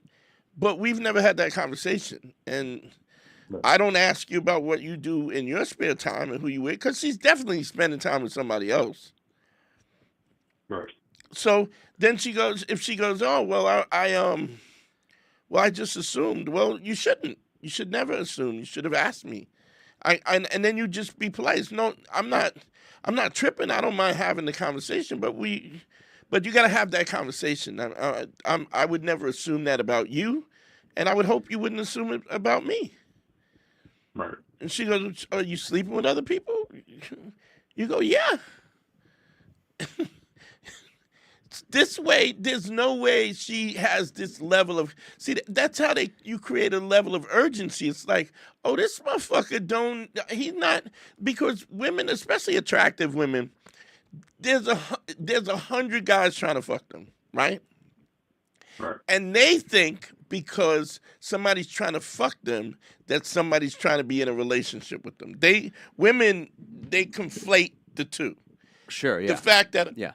B: but we've never had that conversation. And I don't ask you about what you do in your spare time and who you with, because she's definitely spending time with somebody else.
H: Right.
B: So then if she goes, oh, well, I just assumed. Well, you shouldn't. You should never assume. You should have asked me. And then you just be polite. No, I'm not tripping. I don't mind having the conversation, but you got to have that conversation. I would never assume that about you, and I would hope you wouldn't assume it about me.
H: Right.
B: And she goes, are you sleeping with other people? You go, yeah. This way, there's no way she has this level of... See, that's how you create a level of urgency. It's like, oh, this motherfucker he's not... Because women, especially attractive women, there's 100 guys trying to fuck them, right?
H: Right.
B: And they think because somebody's trying to fuck them that somebody's trying to be in a relationship with them. Women conflate the two.
C: Sure, yeah.
B: The fact that... Yeah.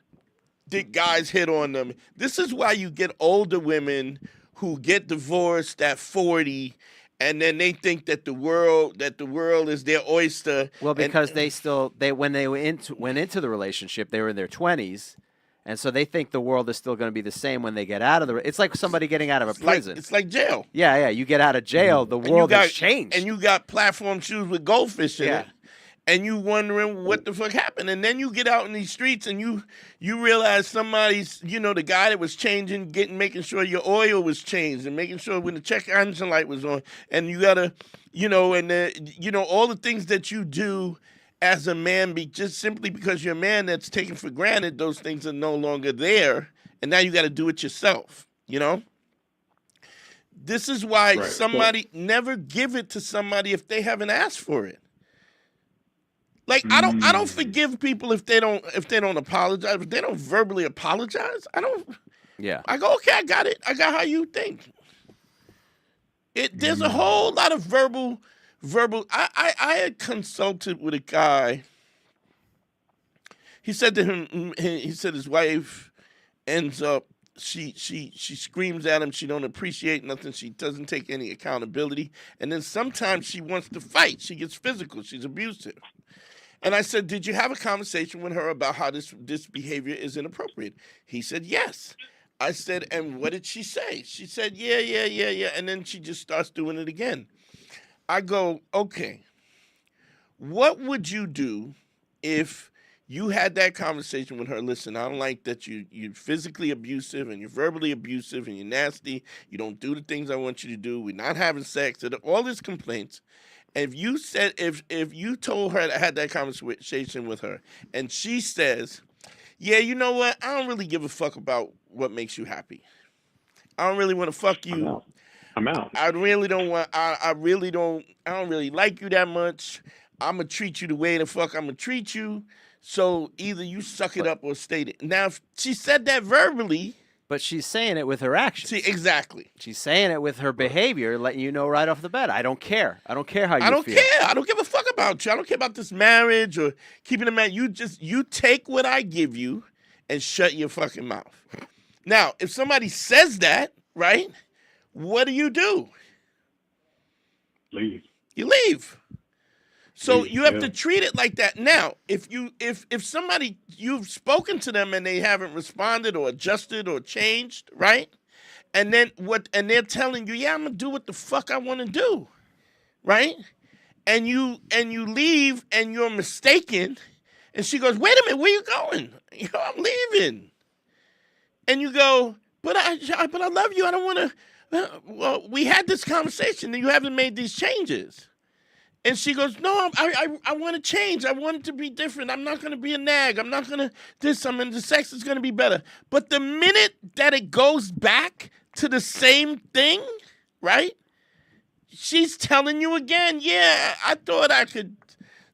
B: The guys hit on them. This is why you get older women who get divorced at 40, and then they think that the world is their oyster.
C: Well, because when they went into the relationship, they were in their 20s, And so they think the world is still going to be the same when they get out of the. It's like somebody getting out of a prison.
B: It's like jail.
C: Yeah. You get out of jail, the world has changed.
B: And you got platform shoes with goldfish in
C: Yeah.
B: it. And you wondering what the fuck happened. And then you get out in these streets and you realize somebody's, the guy that was changing, making sure your oil was changed and making sure when the check engine light was on. And you gotta, all the things that you do as a man, just simply because you're a man, that's taken for granted, those things are no longer there. And now you got to do it yourself, This is why somebody never give it to somebody if they haven't asked for it. Like I don't forgive people if they don't apologize. If they don't verbally apologize, I don't.
C: Yeah.
B: I go, okay, I got it. I got how you think. There's a whole lot of verbal. I had consulted with a guy. He said to him, he said his wife ends up. She screams at him. She don't appreciate nothing. She doesn't take any accountability. And then sometimes she wants to fight. She gets physical. She's abusive. And I said, did you have a conversation with her about how this behavior is inappropriate? He said, yes. I said, and what did she say? She said, yeah. And then she just starts doing it again. I go, okay, what would you do if you had that conversation with her? Listen, I don't like that you're physically abusive and you're verbally abusive and you're nasty. You don't do the things I want you to do. We're not having sex. All these complaints. If you said, if you told her, I had that conversation with her, and she says, yeah, you know what? I don't really give a fuck about what makes you happy. I don't really want to fuck you.
H: I'm out.
B: I really don't want, I don't really like you that much. I'm going to treat you the way the fuck I'm going to treat you. So either you suck it up or state it. Now, if she said that verbally.
C: But she's saying it with her actions.
B: See, exactly.
C: She's saying it with her behavior, letting you know right off the bat. I don't care. I don't care how you feel.
B: I don't care. I don't give a fuck about you. I don't care about this marriage or keeping a man. You take what I give you and shut your fucking mouth. Now, if somebody says that, right, what do?
H: Leave.
B: You leave. So you have to treat it like that. Now, if somebody, you've spoken to them and they haven't responded or adjusted or changed, right? And then they're telling you, yeah, I'm gonna do what the fuck I want to do, right? And you leave and you're mistaken, and she goes, wait a minute, where you going? I'm leaving. And you go, but I love you. I don't want to. Well, we had this conversation and you haven't made these changes. And she goes, no, I want to change. I want it to be different. I'm not going to be a nag. I'm not going to this. The sex is going to be better. But the minute that it goes back to the same thing, right? She's telling you again, yeah, I thought I could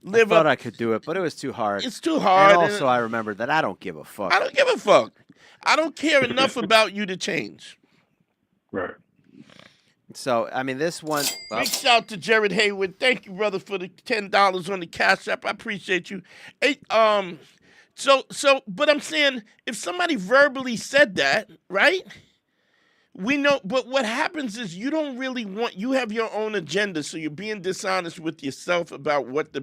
B: live up.
C: I could do it, but it was too hard.
B: It's too hard.
C: And also, I remembered that I don't give a fuck.
B: I don't give a fuck. I don't care enough about you to change.
H: Right.
C: So, I mean, this one.
B: Big shout to Jared Hayward. Thank you, brother, for the $10 on the Cash App. I appreciate you. Hey, but I'm saying, if somebody verbally said that, right? We know, but what happens is you don't really you have your own agenda, so you're being dishonest with yourself about what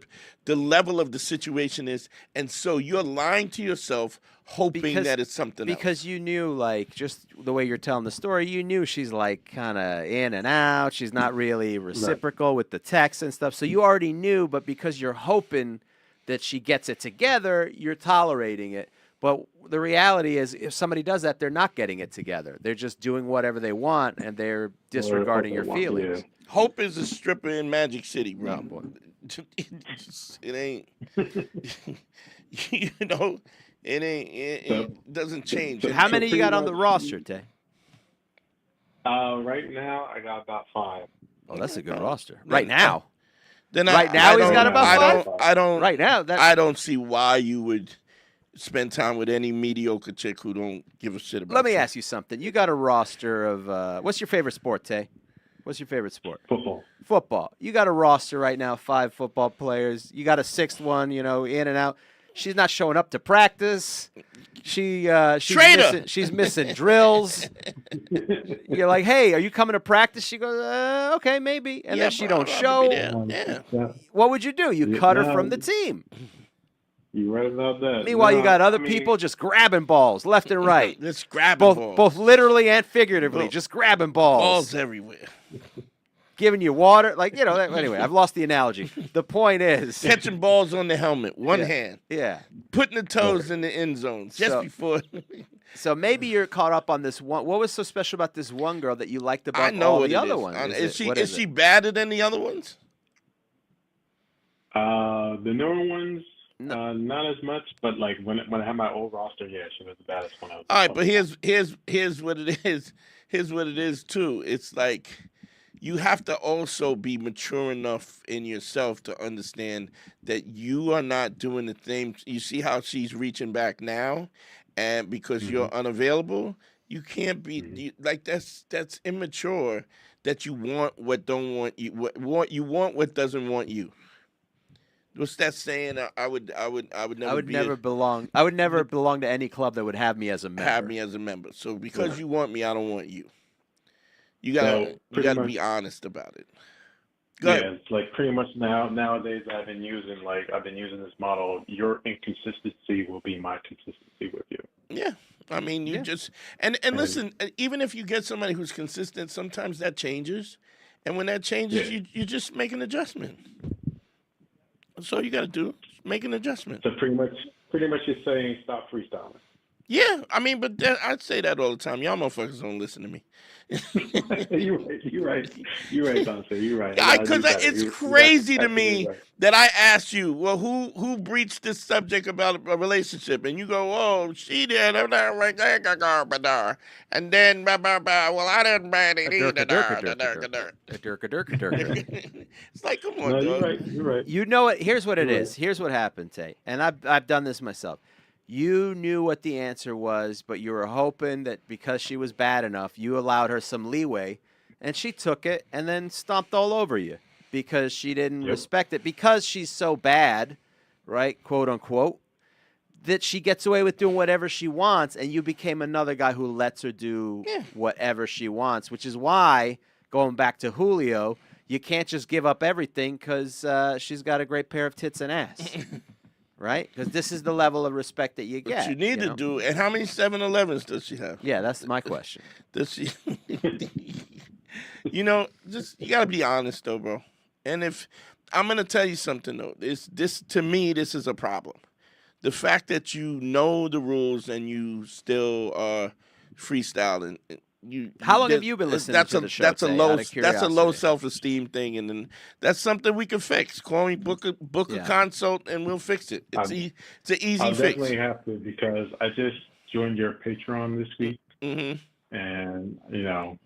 B: the level of the situation is, and so you're lying to yourself, hoping that it's something else.
C: Because you knew, like, just the way you're telling the story, you knew she's, like, kind of in and out. She's not really reciprocal with the text and stuff, so you already knew, but because you're hoping that she gets it together, you're tolerating it. But the reality is, if somebody does that, they're not getting it together. They're just doing whatever they want, and they're disregarding your feelings.
H: Yeah.
B: Hope is a stripper in Magic City, bro. It ain't, it doesn't change.
C: How many you got on the roster, Tay?
H: Right now, I got about 5.
C: Oh, that's a good roster. Right now?
B: Then
C: he's got about 5?
B: I don't.
C: Right now,
B: I don't see why you would spend time with any mediocre chick who don't give a shit about
C: Let me ask you something. You got a roster of what's your favorite sport, Tay? What's your favorite sport?
H: Football.
C: Football. You got a roster right now, 5 football players. You got a 6th one, in and out. She's not showing up to practice. She's missing drills. You're like, hey, are you coming to practice? She goes, okay, maybe. And then she don't show.
B: Yeah.
C: What would you do? You cut her from the team.
H: You right about that.
C: Meanwhile, you
H: No,
C: got other
H: I mean,
C: people just grabbing balls left and right.
B: Let's grab
C: both
B: balls.
C: literally and figuratively,
B: Both.
C: just grabbing balls.
B: Balls everywhere.
C: Giving you water. Like, anyway, I've lost the analogy. The point is.
B: Catching balls on the helmet, one
C: Yeah.
B: hand.
C: Yeah.
B: Putting the toes in the end zone just before.
C: So maybe you're caught up on this one. What was so special about this one girl that you liked
B: I
C: about
B: know
C: all
B: what
C: the
B: it
C: other
B: is.
C: ones?
B: Is she badder than the other ones?
H: the newer ones,
C: No.
H: not as much, but like when I had my old roster, yeah, she was the baddest one.
B: All right, but here's what it is. Here's what it is too. It's like you have to also be mature enough in yourself to understand that you are not doing the thing. You see how she's reaching back now, and because you're unavailable, you can't be like that's immature. That you want what don't want you. What you want what doesn't want you. What's that saying? I would never
C: belong. I would never belong to any club that would have me as a member.
B: have me as a member. So because you want me, I don't want you. You
H: So, pretty
B: gotta
H: much-
B: be honest about it. Go
H: Yeah,
B: ahead.
H: it's like pretty much nowadays I've been using this model. Your inconsistency will be my consistency with you.
B: Yeah. I mean, you just and listen. Even if you get somebody who's consistent, sometimes that changes, and when that changes, you just make an adjustment. That's all you got to do. Make an adjustment.
H: So pretty much you're saying stop freestyling.
B: Yeah, I mean, but I'd say that all the time. Y'all motherfuckers don't listen to me.
H: You're right, Dante. You're right.
B: Because it's crazy to me that I asked you, well, who breached this subject about a relationship, and you go, oh, she did, and then well, I didn't buy it either. It's like, come on,
H: No,
B: dog.
H: you're right.
C: You know what? Here's what it
H: You're
C: is.
H: right.
C: Here's what happened, Taye. And I've done this myself. You knew what the answer was, but you were hoping that because she was bad enough, you allowed her some leeway, and she took it and then stomped all over you because she didn't respect it. Because she's so bad, right, quote unquote, that she gets away with doing whatever she wants, and you became another guy who lets her do whatever she wants, which is why, going back to Julio, you can't just give up everything because she's got a great pair of tits and ass. Right? Because this is the level of respect that you get.
B: What you need to do, and how many 7-Elevens does she have?
C: Yeah, that's my question.
B: Does she? You got to be honest, though, bro. And if I'm gonna tell you something, though, this to me, this is a problem. The fact that you know the rules and you still are freestyling.
C: How long have you been listening to the show?
B: That's a
C: Taye,
B: low.
C: out of
B: That's a low
C: curiosity?
B: self-esteem thing, and then that's something we can fix. Call me, book a consult, and we'll fix it. It's an easy
H: I'll
B: fix.
H: definitely have to because I just joined your Patreon this week, and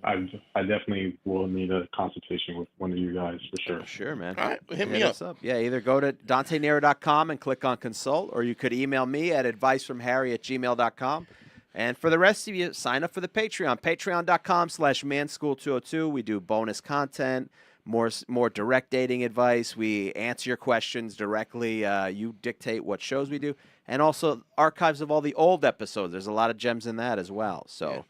H: I definitely will need a consultation with one of you guys for sure.
C: Sure, man.
B: All right, hit me up.
C: us up. Yeah, either go to DanteNero.com and click on consult, or you could email me at advicefromharry@gmail.com. And for the rest of you, sign up for the Patreon. Patreon.com/manschool202. We do bonus content, more direct dating advice. We answer your questions directly. You dictate what shows we do. And also archives of all the old episodes. There's a lot of gems in that as well. So,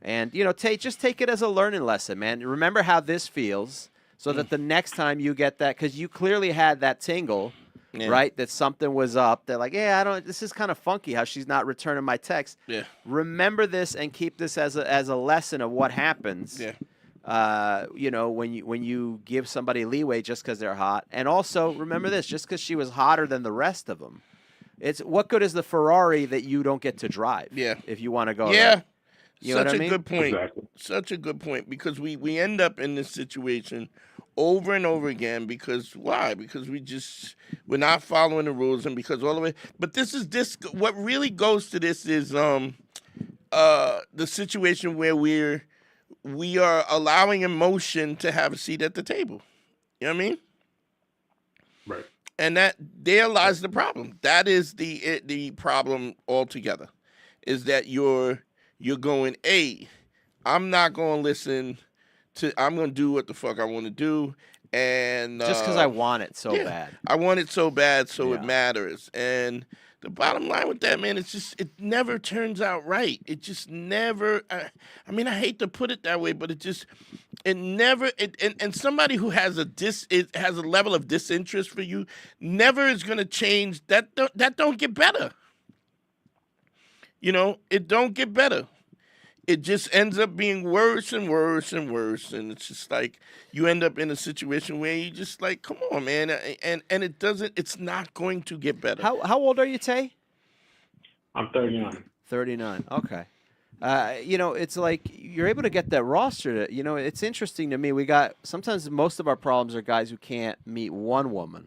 C: and, just take it as a learning lesson, man. Remember how this feels so that the next time you get that, because you clearly had that tingle, right? That something was up. They're like, this is kind of funky how she's not returning my text.
B: Yeah.
C: Remember this and keep this as a lesson of what happens.
B: Yeah.
C: When you give somebody leeway just because they're hot. And also remember this, just because she was hotter than the rest of them, it's what good is the Ferrari that you don't get to drive?
B: Yeah.
C: If you want to go.
B: Yeah.
C: There. You know
B: Such
C: what I
B: a
C: mean?
B: good point.
H: Exactly.
B: Such a good point because we end up in this situation over and over again because why? Because we're not following the rules and because all the way. But what really goes to this is the situation where we are allowing emotion to have a seat at the table. You know what I mean?
H: Right.
B: And there lies the problem. That is the problem altogether. Is that you're going, hey, I'm not going to listen to, I'm going to do what the fuck I want to do. And
C: Just because I want it so bad.
B: I want it so bad, so it matters. And The bottom line with that, man, it's just it never turns out right. It just never. I mean, I hate to put it that way, but it never. And somebody who has it has a level of disinterest for you never is going to change. That don't get better. You know, it don't get better. It just ends up being worse and worse and worse, and it's just like you end up in a situation where you just like, come on, man, and it doesn't. It's not going to get better.
C: How old are you, Taye?
H: I'm 39.
C: 39. Okay. You know, it's like you're able to get that roster. You know, it's interesting to me. Sometimes most of our problems are guys who can't meet one woman.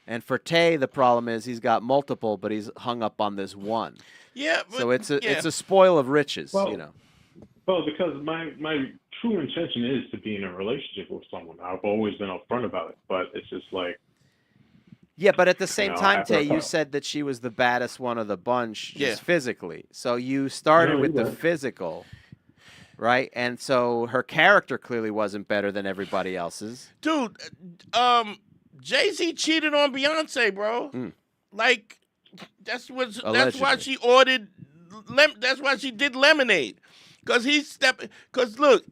C: And for Taye, the problem is he's got multiple, but he's hung up on this one.
B: Yeah. But,
C: so it's a spoil of riches,
H: well,
C: you know.
H: Well, because my true intention is to be in a relationship with someone. I've always been upfront about it, but it's just like.
C: Yeah, but at the same time,
H: after
C: Taye, you said that she was the baddest one of the bunch just physically. So you started with the physical, right? And so her character clearly wasn't better than everybody else's.
B: Dude, Jay-Z cheated on Beyonce, bro. Like, that's why she ordered. That's why she did Lemonade. Cause look,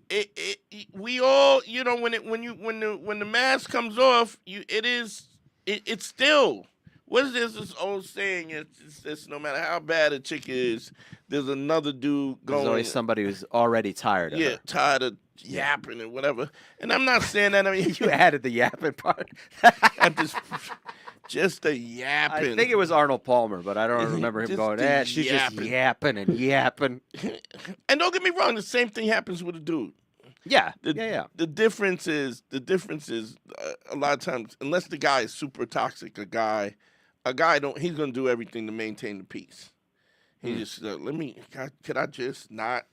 B: we all, you know, when the mask comes off, it's still. What is this old saying? It's no matter how bad a chick is, there's another dude going.
C: There's always somebody who's already tired of her.
B: Yeah, tired of yapping and whatever. And I'm not saying that. I mean,
C: you added the yapping part.
B: Just the yapping.
C: I think it was Arnold Palmer, but I don't remember him going, she's just yapping and yapping.
B: And don't get me wrong, the same thing happens with a dude.
C: Yeah,
B: The difference is a lot of times, unless the guy is super toxic, a guy he's gonna do everything to maintain the peace. He just could I just not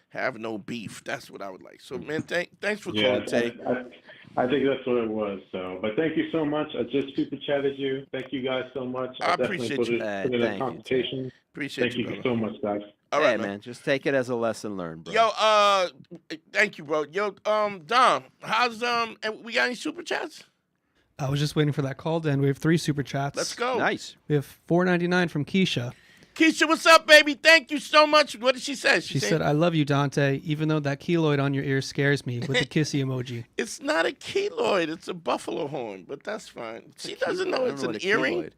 B: have no beef? That's what I would like. So man, thanks for calling, Taye.
H: I think that's what it was. So, but thank you so much. I just super chatted you. Thank you guys so much.
B: I appreciate you.
H: Put it in a consultation.
B: Appreciate you.
H: Thank you so much, guys.
B: All right,
C: man. Just take it as a lesson learned, bro.
B: Yo, thank you, bro. Yo, Dom, how's and we got any super chats?
D: I was just waiting for that call, Dan. We have 3 super chats.
B: Let's go.
C: Nice.
D: We have $4.99 from Keisha.
B: Keisha, what's up, baby? Thank you so much. What did she say?
D: She said, I love you, Dante, even though that keloid on your ear scares me, with the kissy emoji.
B: It's not a keloid. It's a buffalo horn, but that's fine. She doesn't know it's an earring.
C: Keloid.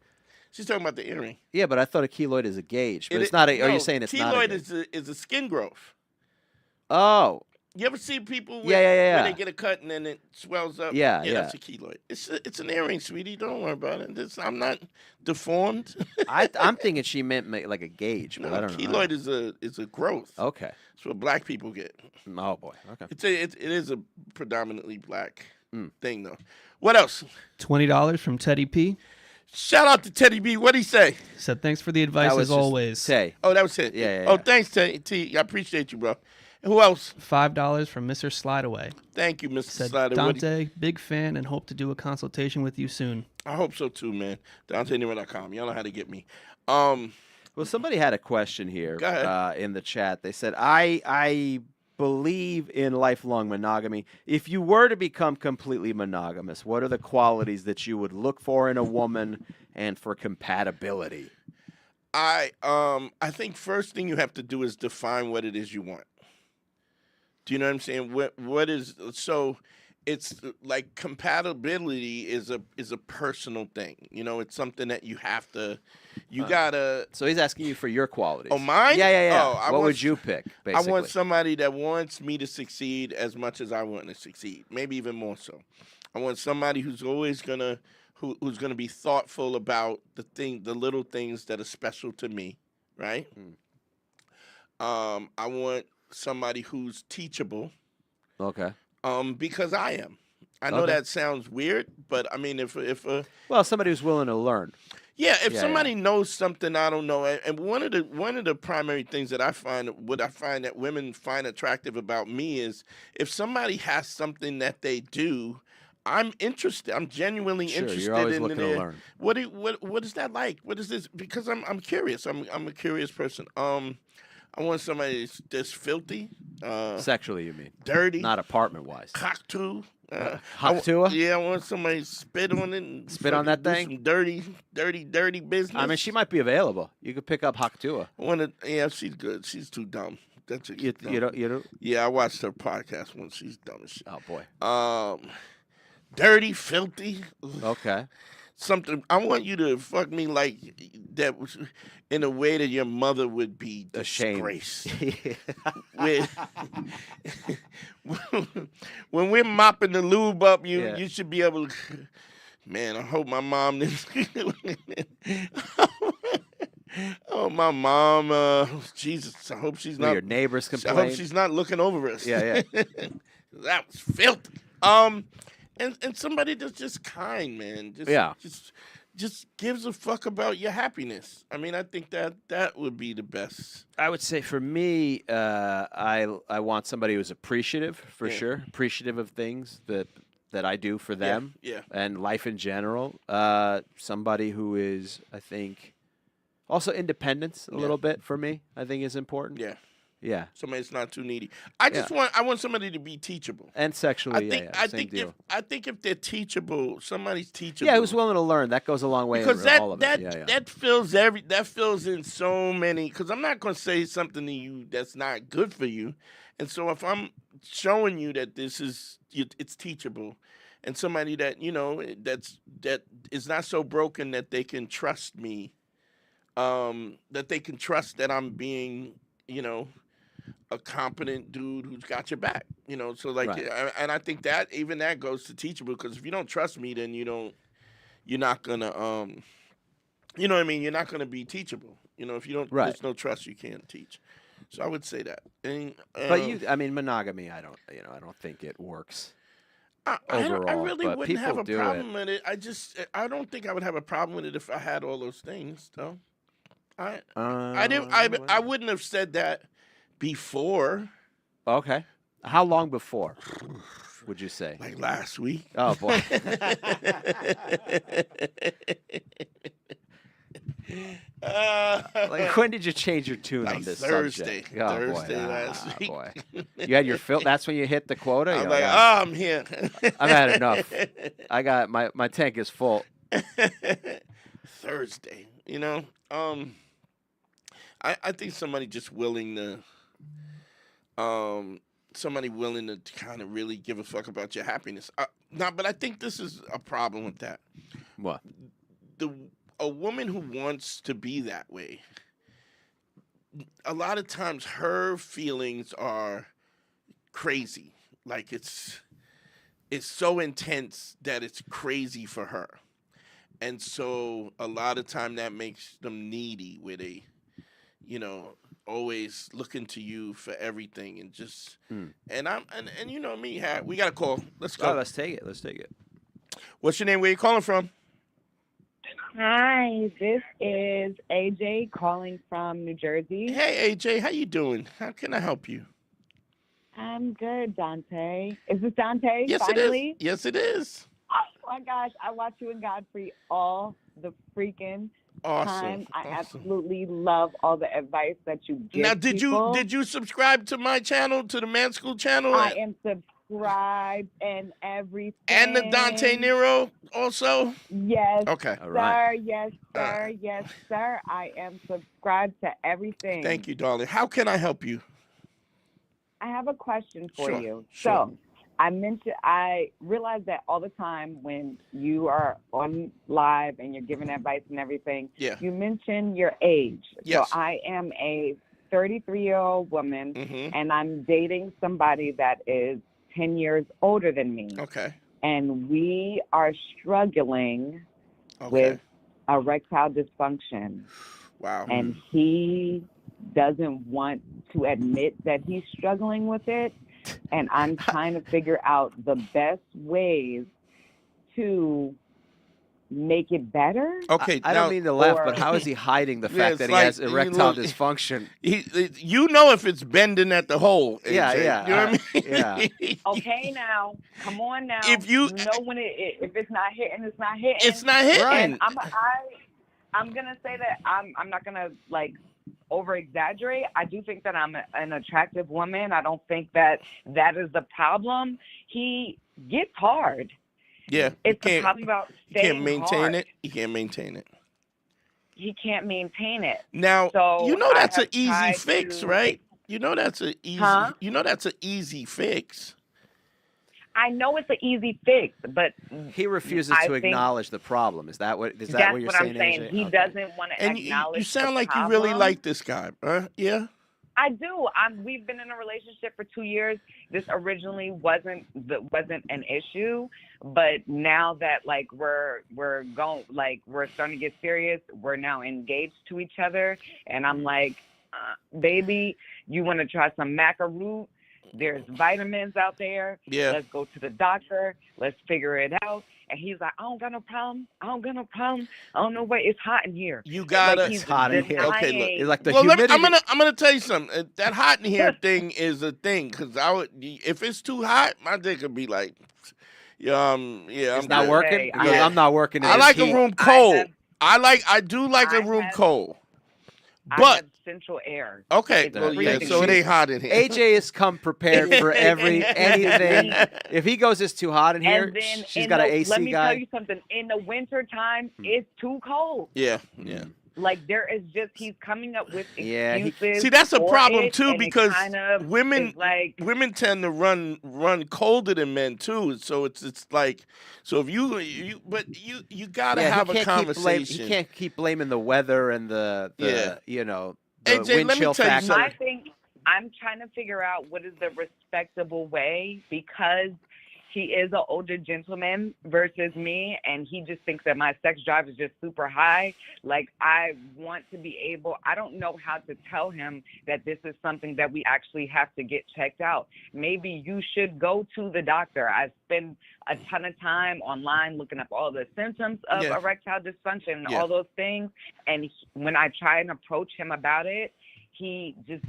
B: She's talking about the earring.
C: Yeah, but I thought a keloid is a gauge. But it's not a, are you saying it's not a gauge?
B: Keloid is a skin growth.
C: Oh.
B: You ever see people when they get a cut and then it swells up?
C: Yeah.
B: That's a keloid. It's an earring, sweetie. Don't worry about it. I'm not deformed.
C: I'm thinking she meant like a gauge, but I don't know.
B: Keloid is a growth.
C: Okay.
B: That's what black people get.
C: Oh boy. Okay.
B: It is a predominantly black thing though. What else?
D: $20 from Teddy P.
B: Shout out to Teddy B. What'd he say?
D: Said thanks for the advice as always.
C: Taye.
B: Oh, that was it.
C: Yeah.
B: Oh, thanks, T. I appreciate you, bro. Who else?
D: $5 from Mr. Slideaway.
B: Thank you, Mr.
D: Said,
B: Slideaway.
D: Dante, big fan and hope to do a consultation with you soon.
B: I hope so too, man. DanteNero.com. Y'all know how to get me.
C: Well, somebody had a question here in the chat. They said, I believe in lifelong monogamy. If you were to become completely monogamous, what are the qualities that you would look for in a woman and for compatibility?
B: I think first thing you have to do is define what it is you want. Do you know what I'm saying? What is so? It's like compatibility is a personal thing. You know, it's something that you have to. You gotta.
C: So he's asking you for your qualities.
B: Oh, mine?
C: Yeah.
B: Oh,
C: what would you pick? Basically,
B: I want somebody that wants me to succeed as much as I want to succeed. Maybe even more so. I want somebody who's always gonna who's gonna be thoughtful about the little things that are special to me, right? I want somebody who's teachable.
C: Okay.
B: Because I am. I know that sounds weird, but I mean, if
C: somebody who's willing to learn.
B: Yeah, if somebody knows something I don't know, and one of the primary things that I find that women find attractive about me is if somebody has something that they do, I'm interested. I'm genuinely interested.
C: You're always looking to learn.
B: What is that like? What is this? Because I'm curious. I'm a curious person. I want somebody that's filthy.
C: Sexually, you mean?
B: Dirty.
C: Not apartment-wise.
B: Cockatoo.
C: Haktua?
B: Yeah, I want somebody to spit on it. And
C: Spit on that
B: do
C: thing?
B: Some dirty business.
C: I mean, she might be available. You could pick up Haktua.
B: Yeah, she's good. She's too dumb. That's
C: You don't.
B: Yeah, I watched her podcast once. She's dumb as shit.
C: Oh boy.
B: Dirty, filthy.
C: Okay.
B: Something. I want you to fuck me like that, in a way that your mother would be disgraced. When we're mopping the lube up, you should be able to. Man, I hope my mom didn't. Oh, my mom. Jesus, I hope she's not.
C: Your neighbors complain.
B: I hope she's not looking over us.
C: Yeah.
B: That was filthy. And somebody that's just kind, man. Just gives a fuck about your happiness. I mean, I think that would be the best.
C: I would say for me, I want somebody who's appreciative for sure, appreciative of things that I do for them, and life in general. Somebody who is, I think, also independence a little bit for me. I think is important. Yeah.
B: Somebody that's not too needy. I want somebody to be teachable.
C: And sexually,
B: I think if they're teachable, somebody's teachable.
C: Yeah, who's willing to learn. That goes a long way.
B: Because
C: all of it.
B: that fills in so many. Because I'm not going to say something to you that's not good for you, and so if I'm showing you that it's teachable, and somebody that that is not so broken that they can trust me, that they can trust that I'm being a competent dude who's got your back, so and I think that even that goes to teachable, because if you don't trust me, then you're not gonna you know what I mean, you're not gonna be teachable. If you don't, there's no trust, you can't teach. So I would say that. And,
C: but monogamy, I don't think it works. Overall,
B: I really
C: but
B: wouldn't have a
C: do
B: problem with it. I don't think I would have a problem with it if I had all those things, though. I wouldn't have said that before.
C: Okay. How long before would you say?
B: Like last week.
C: Oh boy. Like when did you change your tune on this
B: Thursday.
C: subject? Oh,
B: Thursday last week.
C: Boy. You had your that's when you hit the quota?
B: I'm like, I'm here.
C: I've had enough. I got my tank is full.
B: Thursday, I think somebody just willing to kind of really give a fuck about your happiness. But I think this is a problem with that.
C: What?
B: A woman who wants to be that way, a lot of times her feelings are crazy. Like it's so intense that it's crazy for her. And so a lot of time that makes them needy, where they, always looking to you for everything, and just and you know me, we got a call. Let's go.
C: Oh, let's take it.
B: What's your name? Where you calling from?
I: Hi, this is AJ calling from New Jersey.
B: Hey AJ, how you doing? How can I help you?
I: I'm good, Dante. Is this Dante?
B: Yes,
I: finally?
B: It is. Yes, it is.
I: Oh my gosh, I watch you and Godfrey all the freaking time. I absolutely love all the advice that you give.
B: Now, did you subscribe to my channel, to the Man School channel?
I: I am subscribed and everything.
B: And the Dante Nero also?
I: Yes.
B: Okay.
I: Sir,
B: all right.
I: yes, sir, yes, sir. I am subscribed to everything.
B: Thank you, darling. How can I help you?
I: I have a question for you.
B: Sure.
I: So I realize that all the time when you are on live and you're giving advice and everything, you mention your age.
B: Yes.
I: So I am a 33-year-old woman, and I'm dating somebody that is 10 years older than me.
B: Okay.
I: And we are struggling with erectile dysfunction.
B: Wow.
I: And he doesn't want to admit that he's struggling with it. And I'm trying to figure out the best ways to make it better.
B: Okay,
C: I don't mean to laugh, but how is he hiding the fact that he has erectile dysfunction?
B: You know if it's bending at the hole. AJ.
C: Yeah.
B: You know what I mean?
I: Yeah. Okay, now, come on now.
B: If you
I: know when if it's not hitting, it's not hitting.
B: It's not hitting.
I: And I'm gonna say that I'm not gonna over exaggerate. I do think that I'm an attractive woman. I don't think that is the problem. He gets hard.
B: Yeah,
I: It's a problem about
B: you can't
I: staying
B: maintain
I: hard.
B: it. You can't maintain it.
I: He can't maintain it.
B: Now,
I: So
B: you know
I: I
B: that's an
I: have
B: easy
I: tried
B: fix,
I: to-
B: right? You know that's an easy.
I: Huh?
B: You know that's an easy fix.
I: I know it's an easy fix, but
C: He refuses
I: I
C: to
I: think
C: acknowledge the problem. Is that what
I: that's
C: you're
I: what
C: saying?
I: I'm saying.
C: AJ?
I: He
C: Okay.
I: doesn't want to
B: And
I: acknowledge
B: you sound
I: the
B: like you really
I: problem.
B: like this guy, huh? Yeah.
I: I do. We've been in a relationship for 2 years. This originally wasn't an issue, but now that like we're starting to get serious, we're now engaged to each other, and I'm like, baby, you want to try some maca root? There's vitamins out there.
B: Yeah.
I: Let's go to the doctor. Let's figure it out. And he's like, I don't got no problem. I don't know what. It's hot in here.
B: You gotta.
I: Like, he's
C: hot in here.
B: Okay, look.
I: denying-
C: It's like the
B: Well,
C: humidity.
B: I'm gonna tell you something. That hot in here thing is a thing because if it's too hot, my dick would be like, I'm
C: It's not
B: good.
C: working.
I: Okay,
C: Because I'm not working. in
B: I
C: this
B: like a
C: heat.
B: room cold.
I: have-
B: I do like a
I: I
B: room
I: have-
B: cold.
I: I
B: But
I: have central air.
B: okay,
I: It's
B: well, yeah,
I: freezing.
B: so it ain't hot in here.
C: AJ has come prepared for anything. If he goes, it's too hot in here.
I: And then
C: She's got an AC
I: let me
C: guy.
I: tell you something. In the winter time, it's too cold.
B: Yeah.
I: Like there is just he's coming up with
C: Yeah,
I: excuses.
B: See, that's a
I: for
B: problem
I: it,
B: too
I: and it
B: because
I: kind of
B: women
I: is like
B: women tend to run colder than men too. So it's like so if you gotta
C: Yeah,
B: have
C: he
B: a
C: can't
B: conversation.
C: he can't keep blaming the weather and the
B: Yeah.
C: the
B: AJ,
C: wind
B: let me
C: chill
B: tell you
C: factor.
B: something.
I: I think I'm trying to figure out what is the respectable way because he is an older gentleman versus me, and he just thinks that my sex drive is just super high. Like, I want to be able, I don't know how to tell him that this is something that we actually have to get checked out. Maybe you should go to the doctor. I spend a ton of time online looking up all the symptoms of erectile dysfunction and all those things. And when I try and approach him about it, he just,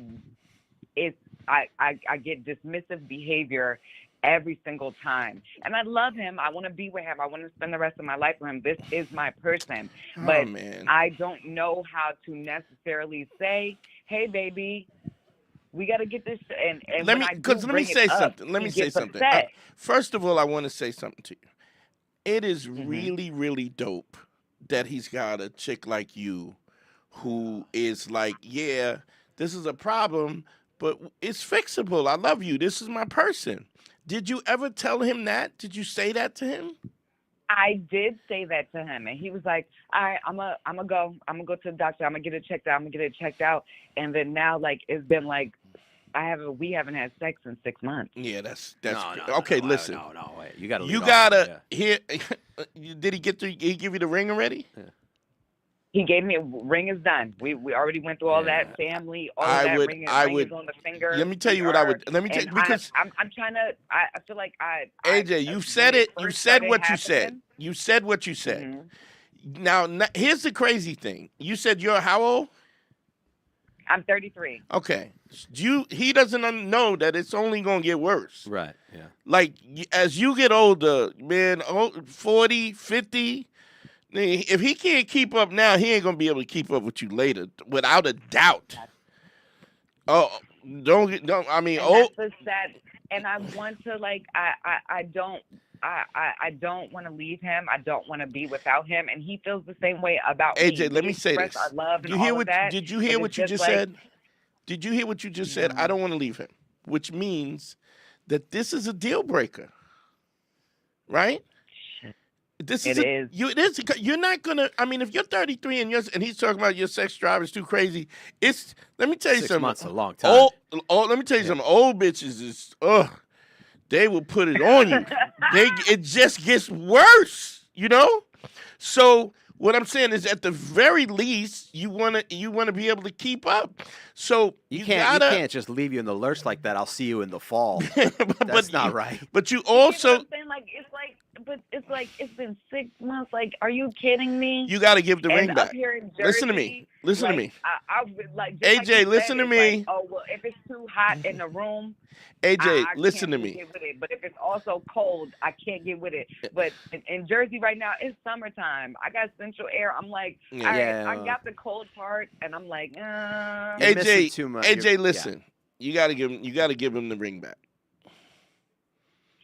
I: I get dismissive behavior every single time. And I love him. I want to be with him. I want to spend the rest of my life with him. This is my person. But I don't know how to necessarily say, hey, baby, we got to get this. And
B: let me say something. Let me say something. First of all, I want to say something to you. It is really, really dope that he's got a chick like you who is like, yeah, this is a problem, but it's fixable. I love you. This is my person. Did you ever tell him that? Did you say that to him?
I: I did say that to him, and he was like, all right, I'm gonna go to the doctor. I'm gonna get it checked out. And then now, like, it's been like, we haven't had sex in 6 months.
B: Yeah, that's
C: No,
B: listen.
C: No, wait. You got to.
B: You gotta hear. Did he give you the ring already?
I: Yeah. He gave me a ring is done. We already went through all that family, all of that ring is on the finger.
B: Let me tell you what I would. Let me tell you because
I: I'm trying to. I feel like
B: AJ, you said it. You said what you said. You said what you said.
I: Mm-hmm.
B: Now, here's the crazy thing. You said you're how old?
I: I'm 33.
B: Okay. He doesn't know that it's only gonna get worse.
C: Right. Yeah.
B: Like as you get older, man, 40, 50. If he can't keep up now, he ain't gonna be able to keep up with you later, without a doubt. Oh, don't. I mean,
I: That's the sad. And I want to I don't want to leave him. I don't want to be without him, and he feels the same way about me.
B: AJ, let me say this.
I: Our love and
B: You hear
I: all
B: what?
I: of that,
B: Did you hear
I: but
B: what
I: it's
B: you
I: just
B: just
I: like,
B: said? Did you hear what you just said? I don't want to leave him, which means that this is a deal breaker, right? It is. You're not gonna. I mean, if you're 33 and he's talking about your sex drive is too crazy. Let me tell you
C: 6
B: something.
C: months is a long time.
B: Let me tell you something. Old bitches is they will put it on you. It just gets worse, you know. So what I'm saying is, at the very least, you wanna be able to keep up. So
C: you can't just leave you in the lurch like that. I'll see you in the fall. That's not right.
B: But you also.
I: I'm saying, like, it's it's like it's been 6 months. Like, are you kidding me?
B: You got to give the ring
I: and
B: back.
I: Up here in Jersey,
B: Listen to me. Listen to me.
I: I like
B: AJ,
I: just like you
B: listen
I: said,
B: to me.
I: Like, oh well, if it's too hot in the room,
B: AJ,
I: I
B: listen to
I: can't
B: me.
I: Get with it. But if it's also cold, I can't get with it. But in Jersey right now, it's summertime. I got central air. I'm like, all right, I got the cold part, and I'm like,
B: AJ,
C: too much.
B: AJ, listen. You got to give him the ring back.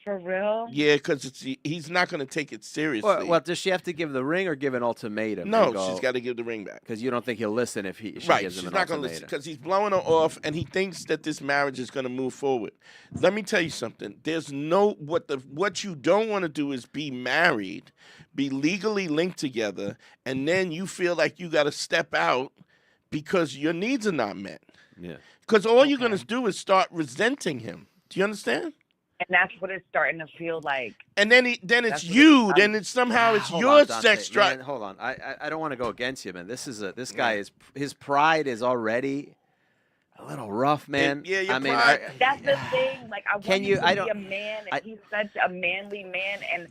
I: For real?
B: Yeah, because he's not going to take it seriously.
C: Well, does she have to give the ring or give an ultimatum?
B: No, she's got to give the ring back.
C: Because you don't think he'll listen if she gives him an ultimatum.
B: She's not going to listen because he's blowing her off, and he thinks that this marriage is going to move forward. Let me tell you something. There's what you don't want to do is be married, be legally linked together, and then you feel like you got to step out because your needs are not met.
C: Yeah.
B: Because all you're going to do is start resenting him. Do you understand?
I: And that's what it's starting to feel like.
B: And then it's you. Then it's somehow it's your sex drive.
C: Hold on. I don't want to go against you, man. This guy is his pride is already a little rough, man.
B: Your
I: pride. That's the thing. Like I want him to be a man, and he's such a manly man. And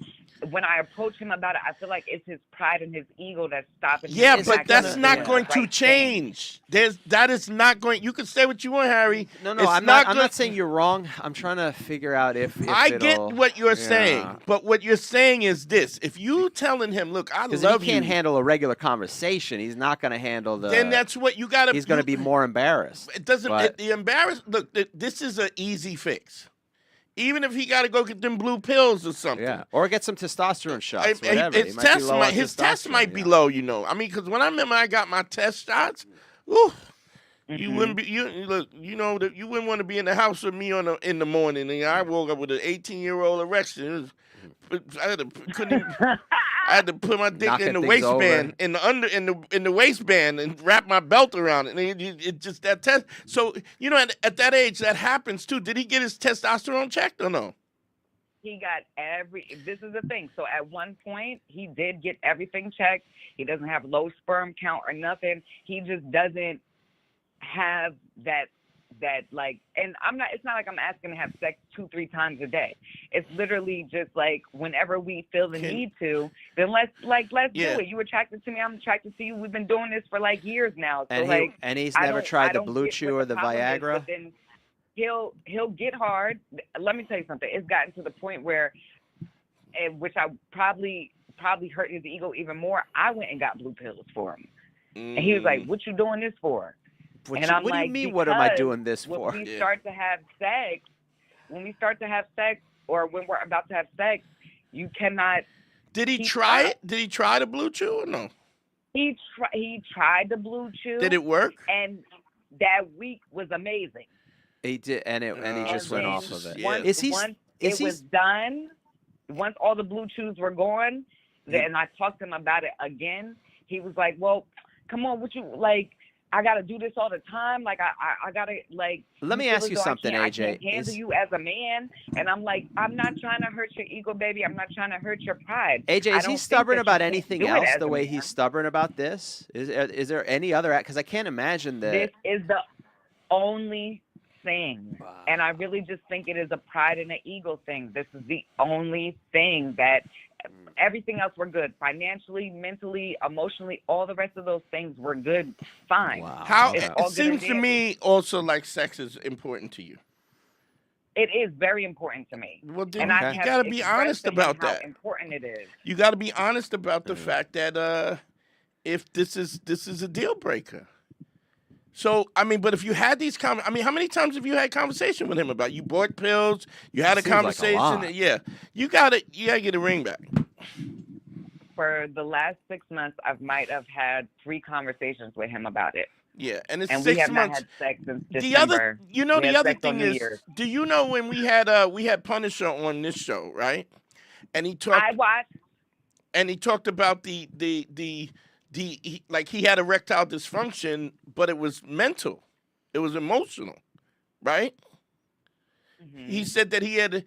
I: when I approach him about it, I feel like it's his pride and his ego that's stopping him.
B: Yeah, but that's not going to change. That is not going. You can say what you want, Harry.
C: No, I'm not saying you're wrong. I'm trying to figure out if
B: I get what you're saying, but what you're saying is this: if you telling him, "Look, I love you,"
C: he can't handle a regular conversation. He's not going to handle the.
B: Then that's what you got to.
C: He's going to be more embarrassed.
B: It doesn't. The embarrassed. Look, this is an easy fix. Even if he got to go get them blue pills or something.
C: Yeah, or get some testosterone shots, whatever.
B: His test might be low, I mean, because when I remember I got my test shots, you wouldn't be, you wouldn't want to be in the house with me in the morning. And I woke up with an 18-year-old erection. I had to put my dick in the waistband, in the waistband, and wrap my belt around it. And it just that test. So at that age, that happens too. Did he get his testosterone checked or no?
I: He got this is the thing. So at one point, he did get everything checked. He doesn't have low sperm count or nothing. He just doesn't have that like, and it's not like I'm asking to have sex 2-3 times a day. It's literally just like whenever we feel the need to, then let's do it. You attracted to me, I'm attracted to you. We've been doing this for like years now. So
C: and he's never tried the Blue Chew or the Viagra.
I: But then he'll get hard. Let me tell you something. It's gotten to the point where, which I probably hurt his ego even more. I went and got blue pills for him, and he was like, "What you doing this for?"
C: What do you mean? What am I doing this for?
I: When we start to have sex, or when we're about to have sex, you cannot.
B: Did he try it? Did he try the Blue Chew or no?
I: He tried the Blue Chew.
B: Did it work?
I: And that week was amazing.
C: He did, and he just went off of it.
I: Once it was done, once all the Blue Chews were gone, then I talked to him about it again. He was like, "Well, come on, what you like? I gotta do this all the time. Like I gotta like."
C: Let me ask you something, AJ.
I: I can't handle you as a man, and I'm like, I'm not trying to hurt your ego, baby. I'm not trying to hurt your pride.
C: AJ, is he stubborn about anything else the way he's stubborn about this? Is there any other? Because I can't imagine that.
I: This is the only thing, and I really just think it is a pride and an ego thing. This is the only thing that. Everything else were good. Financially, mentally, emotionally, all the rest of those things were good, fine.
B: Wow. It seems to me also like sex is important to you.
I: It is very important to me.
B: Well, then you got to be honest about that.
I: How important it is.
B: You got to be honest about the fact that if this is a deal breaker. So, I mean, but if you had these how many times have you had conversation with him about you bought pills, you had a conversation, you gotta get a ring back.
I: For the last 6 months, I might have had 3 conversations with him about it.
B: Yeah, and it's
I: and
B: 6
I: we have
B: months.
I: Not had sex since December.
B: The other thing is, do you know when we had Punisher on this show, right? And he talked.
I: I watched.
B: And he talked about he had erectile dysfunction, but it was mental, it was emotional, right? Mm-hmm. He said that he had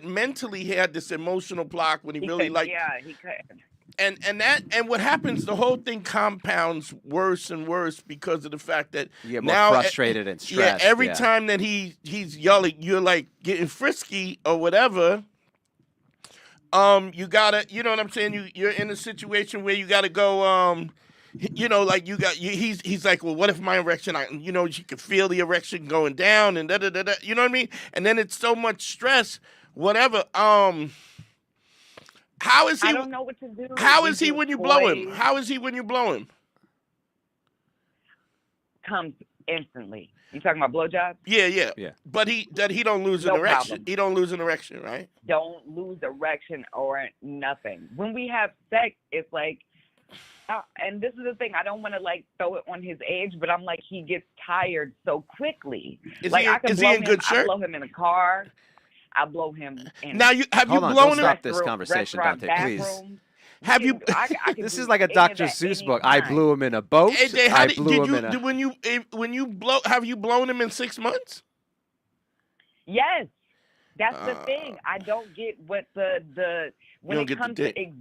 B: mentally had this emotional block when he really liked.
I: Yeah, he could.
B: And what happens? The whole thing compounds worse and worse because of the fact that
C: you get more frustrated and stressed.
B: Yeah, every time that he's yelling, you're like getting frisky or whatever. you gotta, you know what I'm saying? You're in a situation where you gotta go, like he's like, well, what if my erection, you can feel the erection going down and da. You know what I mean? And then it's so much stress, whatever. How is he?
I: I don't know what to do.
B: How
I: We
B: is he
I: do
B: when you blow him?
I: toys.
B: How is he when you blow him?
I: Comes instantly. You talking about blowjobs?
B: Yeah. But he don't lose an
I: No
B: erection.
I: problem.
B: He don't lose an erection, right?
I: Don't lose erection or nothing. When we have sex, it's like, and this is the thing, I don't want to like throw it on his age, but I'm like, he gets tired so quickly.
B: Is
I: like
B: he,
I: I can
B: is
I: blow
B: he in
I: him,
B: good
I: I
B: shape?
I: blow him in a car. I blow him in
B: Now have you
C: Hold on,
B: blown
C: don't
B: him?
C: stop this conversation, Dante, please.
B: Have you?
I: I can
C: This
I: do
C: is like a
I: any of
C: Dr.
I: that
C: Seuss book. I
I: anytime.
C: blew him in a boat.
B: AJ,
C: I blew him in a.
B: when you blow, have you blown him in 6 months?
I: Yes, that's the thing. I don't get what the when
B: don't
I: it
B: get the
I: comes to
B: dick.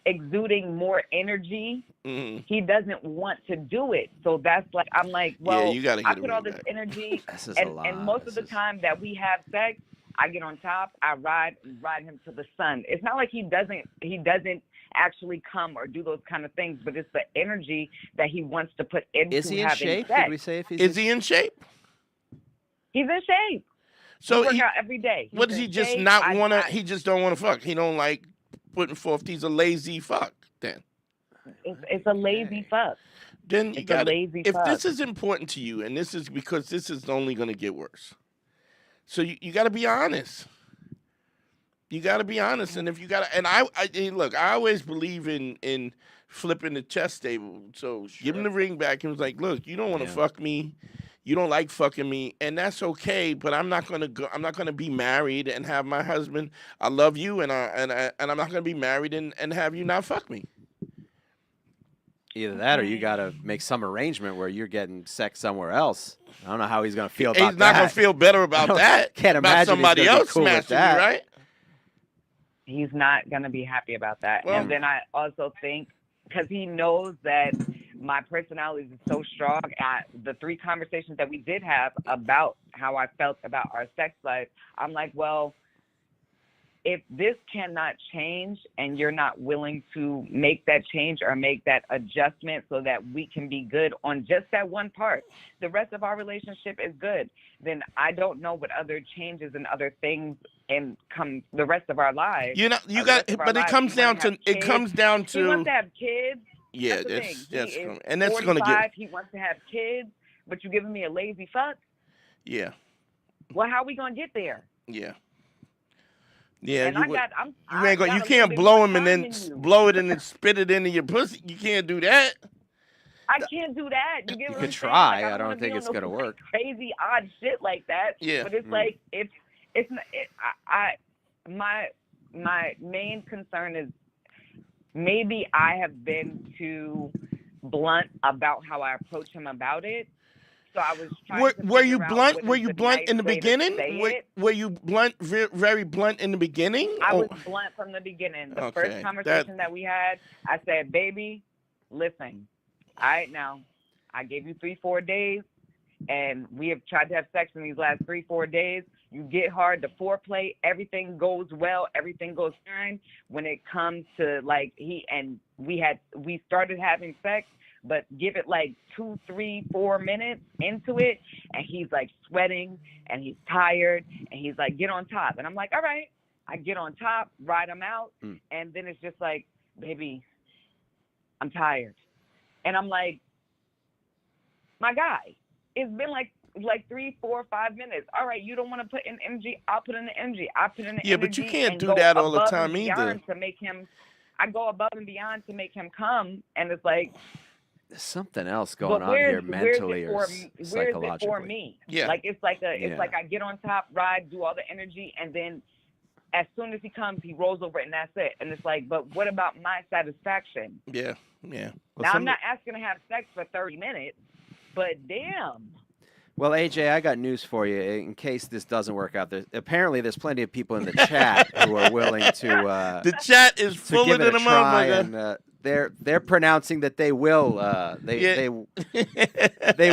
I: exuding more energy,
B: Mhm.
I: he doesn't want to do it. So that's like, I'm like, well,
B: you gotta
I: I
B: get
I: put
B: a
I: all
B: ring
I: this
B: back.
I: energy,
C: This is a lot.
I: and most of the time that we have sex, I get on top, I ride him to the sun. It's not like he doesn't actually come or do those kind of things, but it's the energy that he wants to put into
C: Is he in
I: having
C: shape?
I: sex.
C: Did we say if he's?
B: Is he in shape?
I: He's in shape.
B: So
I: we work
B: he,
I: out every day.
B: what
I: He's
B: does he
I: in
B: just
I: shape.
B: not want to? He just don't want to fuck. He don't like putting forth. He's a lazy fuck.
I: It's a lazy fuck.
B: Then you
I: It's a
B: got
I: lazy
B: if
I: fuck.
B: this is important to you, and this is because this is only going to get worse. So you got to be honest. You got to be honest, and if you got to, and I look, I always believe in flipping the chess table. So give him the ring back, and was like, look, you don't want to fuck me, you don't like fucking me, and that's okay. But I'm not gonna go. I'm not gonna be married and have my husband. I love you, and I'm not gonna be married and have you not fuck me.
C: Either that, or you got to make some arrangement where you're getting sex somewhere else. I don't know how he's going to feel about that.
B: He's not gonna feel better about that.
C: Can't
B: about
C: imagine
B: somebody
C: he's gonna be
B: else
C: cool with
B: smashing
C: that.
B: you, right?
I: He's not going to be happy about that.
B: Well,
I: and then I also think, because he knows that my personality is so strong, the 3 conversations that we did have about how I felt about our sex life, I'm like, well, if this cannot change and you're not willing to make that change or make that adjustment so that we can be good on just that one part, the rest of our relationship is good, then I don't know what other changes and other things and come the rest of our lives.
B: You got, but it comes down to
I: He wants to have kids.
B: Yeah,
I: that's the thing.
B: that's
I: He is
B: gonna, and that's gonna
I: 45,
B: get.
I: He wants to have kids, but you giving me a lazy fuck?
B: Yeah,
I: Well, how we gonna get there?
B: yeah.
I: And
B: you
I: I got, I'm,
B: you
I: I
B: ain't
I: got
B: gonna,
I: a
B: you
I: little
B: can't
I: bit
B: blow
I: more
B: him and
I: time
B: then
I: than you.
B: blow it and then spit it into your pussy. You can't do that.
I: I can't do that. You get
C: You
I: what
C: could
I: I'm
C: try.
I: saying? Like,
C: I don't
I: wanna
C: think
I: be
C: it's
I: on no
C: gonna work.
I: Crazy odd shit like that.
B: Yeah.
I: But it's like it's not. My main concern is maybe I have been too blunt about how I approach him about it. So I was trying to
B: Were you
I: figure out
B: blunt?
I: what
B: Were
I: is
B: you
I: the
B: blunt
I: nice
B: in the
I: way to
B: beginning?
I: say it.
B: Were you blunt, very blunt in the beginning?
I: I
B: or-
I: was blunt from the beginning. The
B: Okay,
I: first conversation that we had, I said, baby, listen, all right, now, I gave you 3-4 days, and we have tried to have sex in these last 3-4 days. You get hard, the foreplay, everything goes well, everything goes fine. When it comes to, like, we started having sex, but give it like 2, 3, 4 minutes into it, and he's like sweating, and he's tired, and he's like, get on top. And I'm like, all right. I get on top, ride him out, and then it's just like, baby, I'm tired. And I'm like, my guy, it's been like 3, 4, 5 minutes. All right, you don't want to put in energy, I'll put in the energy. I'll put in the energy.
B: Yeah, but you can't
I: and
B: do
I: go
B: that all the
I: above
B: time
I: and
B: either.
I: beyond to make him, I go above and beyond to make him come, and it's like,
C: There's something else
I: but
C: going on here
I: where's
C: mentally
I: it
C: or
I: for, where's
C: psychologically.
I: it for me?
B: Yeah.
I: Like it's like
C: Yeah.
I: I get on top, ride, do all the energy, and then as soon as he comes, he rolls over and that's it. And it's like, but what about my satisfaction?
B: Yeah.
I: Now I'm not asking to have sex for 30 minutes, but damn.
C: Well, AJ, I got news for you. In case this doesn't work out, apparently there's plenty of people in the chat who are willing to
B: The chat is
C: to
B: full
C: give
B: of
C: it
B: the
C: a try
B: motherfucker.
C: and they're pronouncing that they will they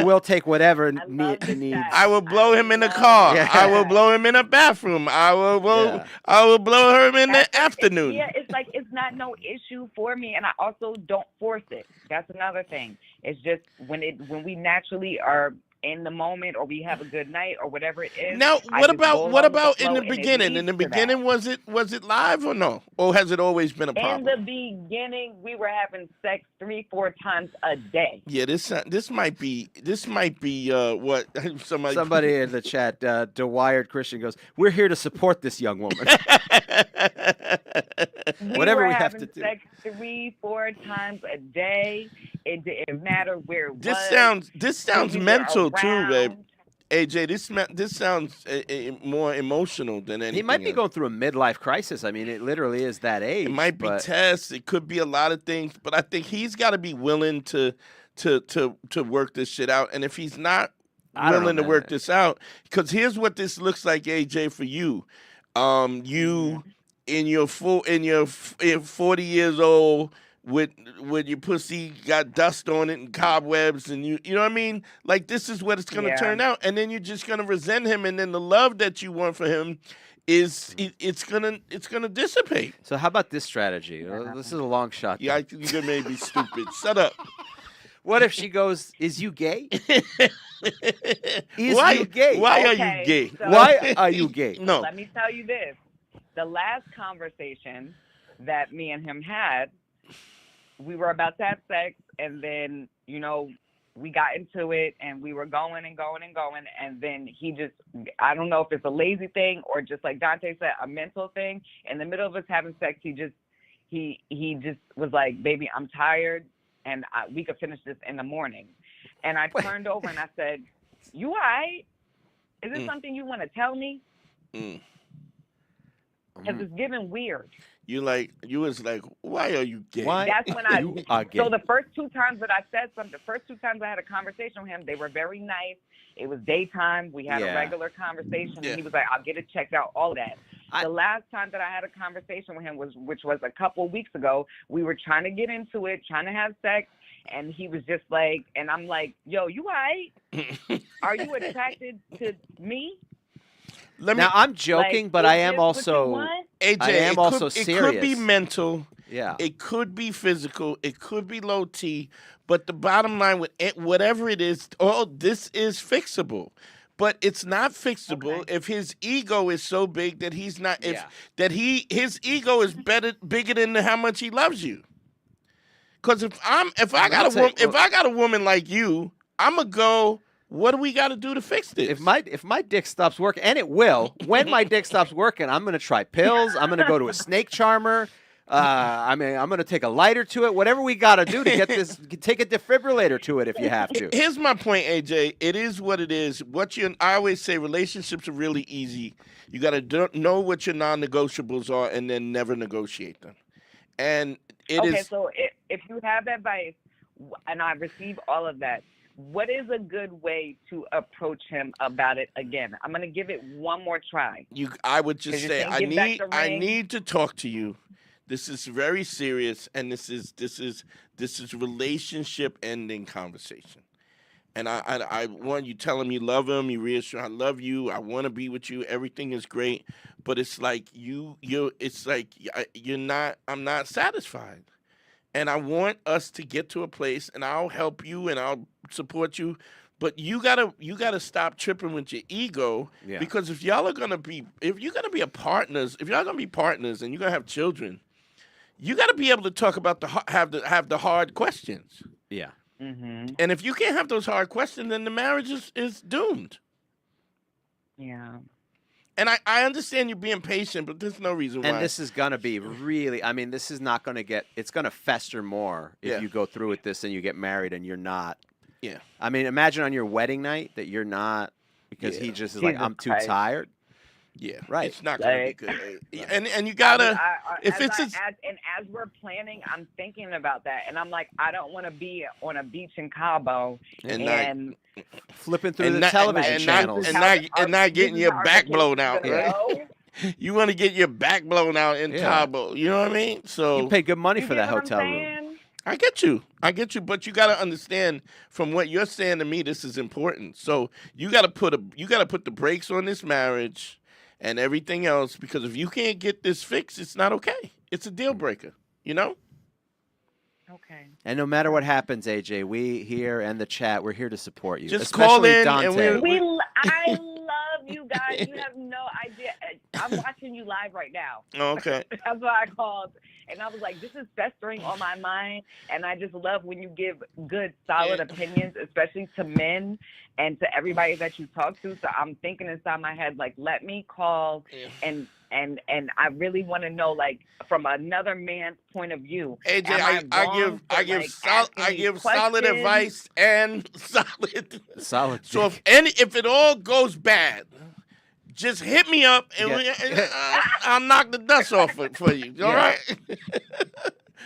C: will take whatever needs.
B: I will blow him in the car.
C: Yeah.
B: I will blow him in the bathroom. I will blow him in the afternoon.
I: Yeah, it's like it's not no issue for me, and I also don't force it. That's another thing. It's just when we naturally are in the moment, or we have a good night, or whatever it is.
B: Now,
I: I
B: what
I: just go
B: about
I: along with the
B: in the
I: flow, and it
B: beginning? In the
I: leads to that.
B: beginning, was it live or no, or has it always been a
I: In
B: problem?
I: the beginning, we were having sex 3-4 times a day.
B: Yeah, this might be what
C: Somebody in the chat, DeWired Christian goes, "We're here to support this young woman." Whatever we have to do.
I: Sex 3-4 times a day. It didn't matter where it was.
B: This sounds
I: we were
B: mental too, babe.
I: around.
B: AJ, this sounds more emotional than anything.
C: He might be
B: else.
C: going through a midlife crisis. I mean, it literally is that age.
B: It might be
C: but
B: tests. It could be a lot of things, but I think he's got to be willing to work this shit out. And if he's not
C: I don't
B: willing
C: know,
B: to work
C: man.
B: this out, because here's what this looks like, AJ, for you. You in your 40 years old with your pussy got dust on it and cobwebs, and you know what I mean? Like, this is what it's gonna turn out, and then you're just gonna resent him, and then the love that you want for him it's gonna dissipate.
C: So how about this strategy? This is a long shot.
B: Yeah, you're gonna be stupid. Shut up.
C: What if she goes, "Is you gay? Is
B: Why
C: you gay?
B: Why are
I: Okay,
B: you gay?
I: so-
C: Why are you gay?"
B: No.
I: Let me tell you this. The last conversation that me and him had, we were about to have sex, and then, we got into it, and we were going and going and going, and then he just, I don't know if it's a lazy thing or just like Dante said, a mental thing. In the middle of us having sex, he just was like, "Baby, I'm tired, and we could finish this in the morning." And I turned over and I said, "You all right? Is this something you want to tell me? Because it's getting weird."
B: You was like, "Why are you gay?"
C: Why?
I: That's when I.
C: You are gay.
I: So the first 2 times that I said something, the first 2 times I had a conversation with him, they were very nice. It was daytime. We had a regular conversation.
B: Yeah.
I: And he was like, "I'll get it checked out." All that. The last time that I had a conversation with him which was a couple of weeks ago. We were trying to get into it, trying to have sex, and he was just like, and I'm like, "Yo, you all right? Are you attracted to me?"
C: Now I'm joking,
I: Like,
C: but
I: is
C: I am
I: this what you
C: also.
I: want?
B: AJ,
C: I am also
B: It could be
C: serious.
B: mental.
C: Yeah.
B: It could be physical. It could be low T. But the bottom line with whatever it is, this is fixable. But it's not fixable if his ego is so big that he's not. His ego is bigger than how much he loves you. Because if I got a woman like you, I'm gonna go. What do we got to do to fix this?
C: If my dick stops working, and it will, when my dick stops working, I'm gonna try pills. I'm gonna go to a snake charmer. I'm gonna take a lighter to it. Whatever we gotta do to get this, take a defibrillator to it if you have to.
B: Here's my point, AJ. It is what it is. I always say relationships are really easy. You got to know what your non-negotiables are, and then never negotiate them. And
I: Okay, so if you have advice, and I receive all of that, what is a good way to approach him about it again? I'm gonna give it one more try.
B: I would just say,
I: saying give back the
B: I
I: ring?
B: need to talk to you. This is very serious, and this is relationship ending conversation. And I want you tell him you love him, you reassure I love you, I want to be with you, everything is great, but it's like I'm not satisfied. And I want us to get to a place, and I'll help you and I'll support you. But you gotta stop tripping with your ego, because if y'all are gonna be partners and you're gonna have children, you gotta be able to talk about have the hard questions.
C: Yeah.
I: Mm-hmm.
B: And if you can't have those hard questions, then the marriage is doomed.
I: Yeah.
B: And I understand you being patient, but there's no reason why.
C: And this is going to be really, I mean, this is not going to it's going to fester more if you go through with this and you get married and you're not.
B: Yeah.
C: I mean, imagine on your wedding night that you're not, because he just is like,
I: Jesus
C: "I'm too
I: Christ.
C: tired."
B: Yeah.
C: Right.
B: It's not going to be good. And you got to,
I: as we're planning, I'm thinking about that, and I'm like, I don't want to be on a beach in Cabo and
C: flipping through the television channels.
B: And not getting your back blown out.
C: Yeah.
B: You want to get your back blown out in Cabo. You know what I mean? So
C: You pay good money for that
I: what I'm
C: hotel room.
I: saying?
B: I get you, but you got to understand from what you're saying to me, this is important. So you got to put the brakes on this marriage and everything else, because if you can't get this fixed, it's not okay. It's a deal breaker, you know?
I: Okay.
C: And no matter what happens, AJ, we here and the chat, we're here to support you.
B: Just
C: especially
B: call in
C: Dante.
B: and
I: I love you guys. You have no idea. I'm watching you live right now.
B: Okay.
I: That's why I called. And I was like, this is festering on my mind. And I just love when you give good, solid opinions, especially to men and to everybody that you talk to. So I'm thinking inside my head, like, let me call and I really want to know, like, from another man's point of view.
B: AJ, I give solid advice and solid. So if it all goes bad, just hit me up and I'll knock the dust off for you. All right?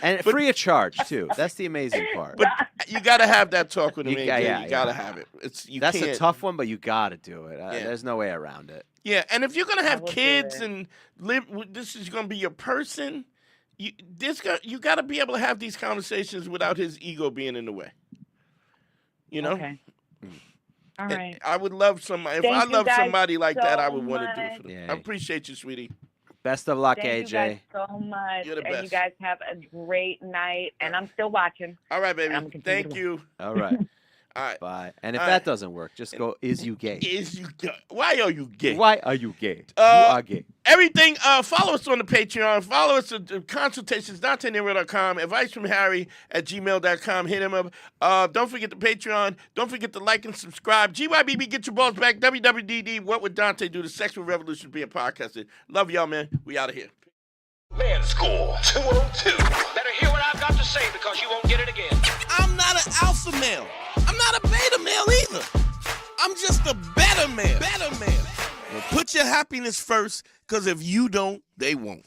C: And free of charge too. That's the amazing part.
B: But you got to have that talk with him. You got to have it. That's
C: a tough one, but you got to do it. There's no way around it.
B: Yeah, and if you're gonna have kids and live, this is gonna be your person. You got to be able to have these conversations without his ego being in the way. You know.
I: Okay. All right.
B: I would love somebody. If I love somebody like that, I would want to do it for them.
C: Yeah.
B: I appreciate you, sweetie.
C: Best of luck,
I: Thank
C: AJ.
I: you guys so much.
B: You're the
I: and
B: best.
I: you guys have a great night. And I'm still watching.
B: All right, baby. Thank you.
C: All right.
B: All right.
C: Bye. And if that doesn't work, just go, is you gay?
B: Why are you gay?
C: Why are you gay? You are gay.
B: Everything. Follow us on the Patreon. Follow us at consultations, DanteandHarry.com, advice from Harry at gmail.com. Hit him up. Don't forget the Patreon. Don't forget to like and subscribe. GYBB, get your balls back. WWDD, what would Dante do? The sexual revolution being podcasted. Love y'all, man. We out of here.
A: Man School 202. Better hear what I've got to say because you won't get it again.
B: I'm not an alpha male. I'm not a beta male either. I'm just a better man. Well, put your happiness first, because if you don't, they won't.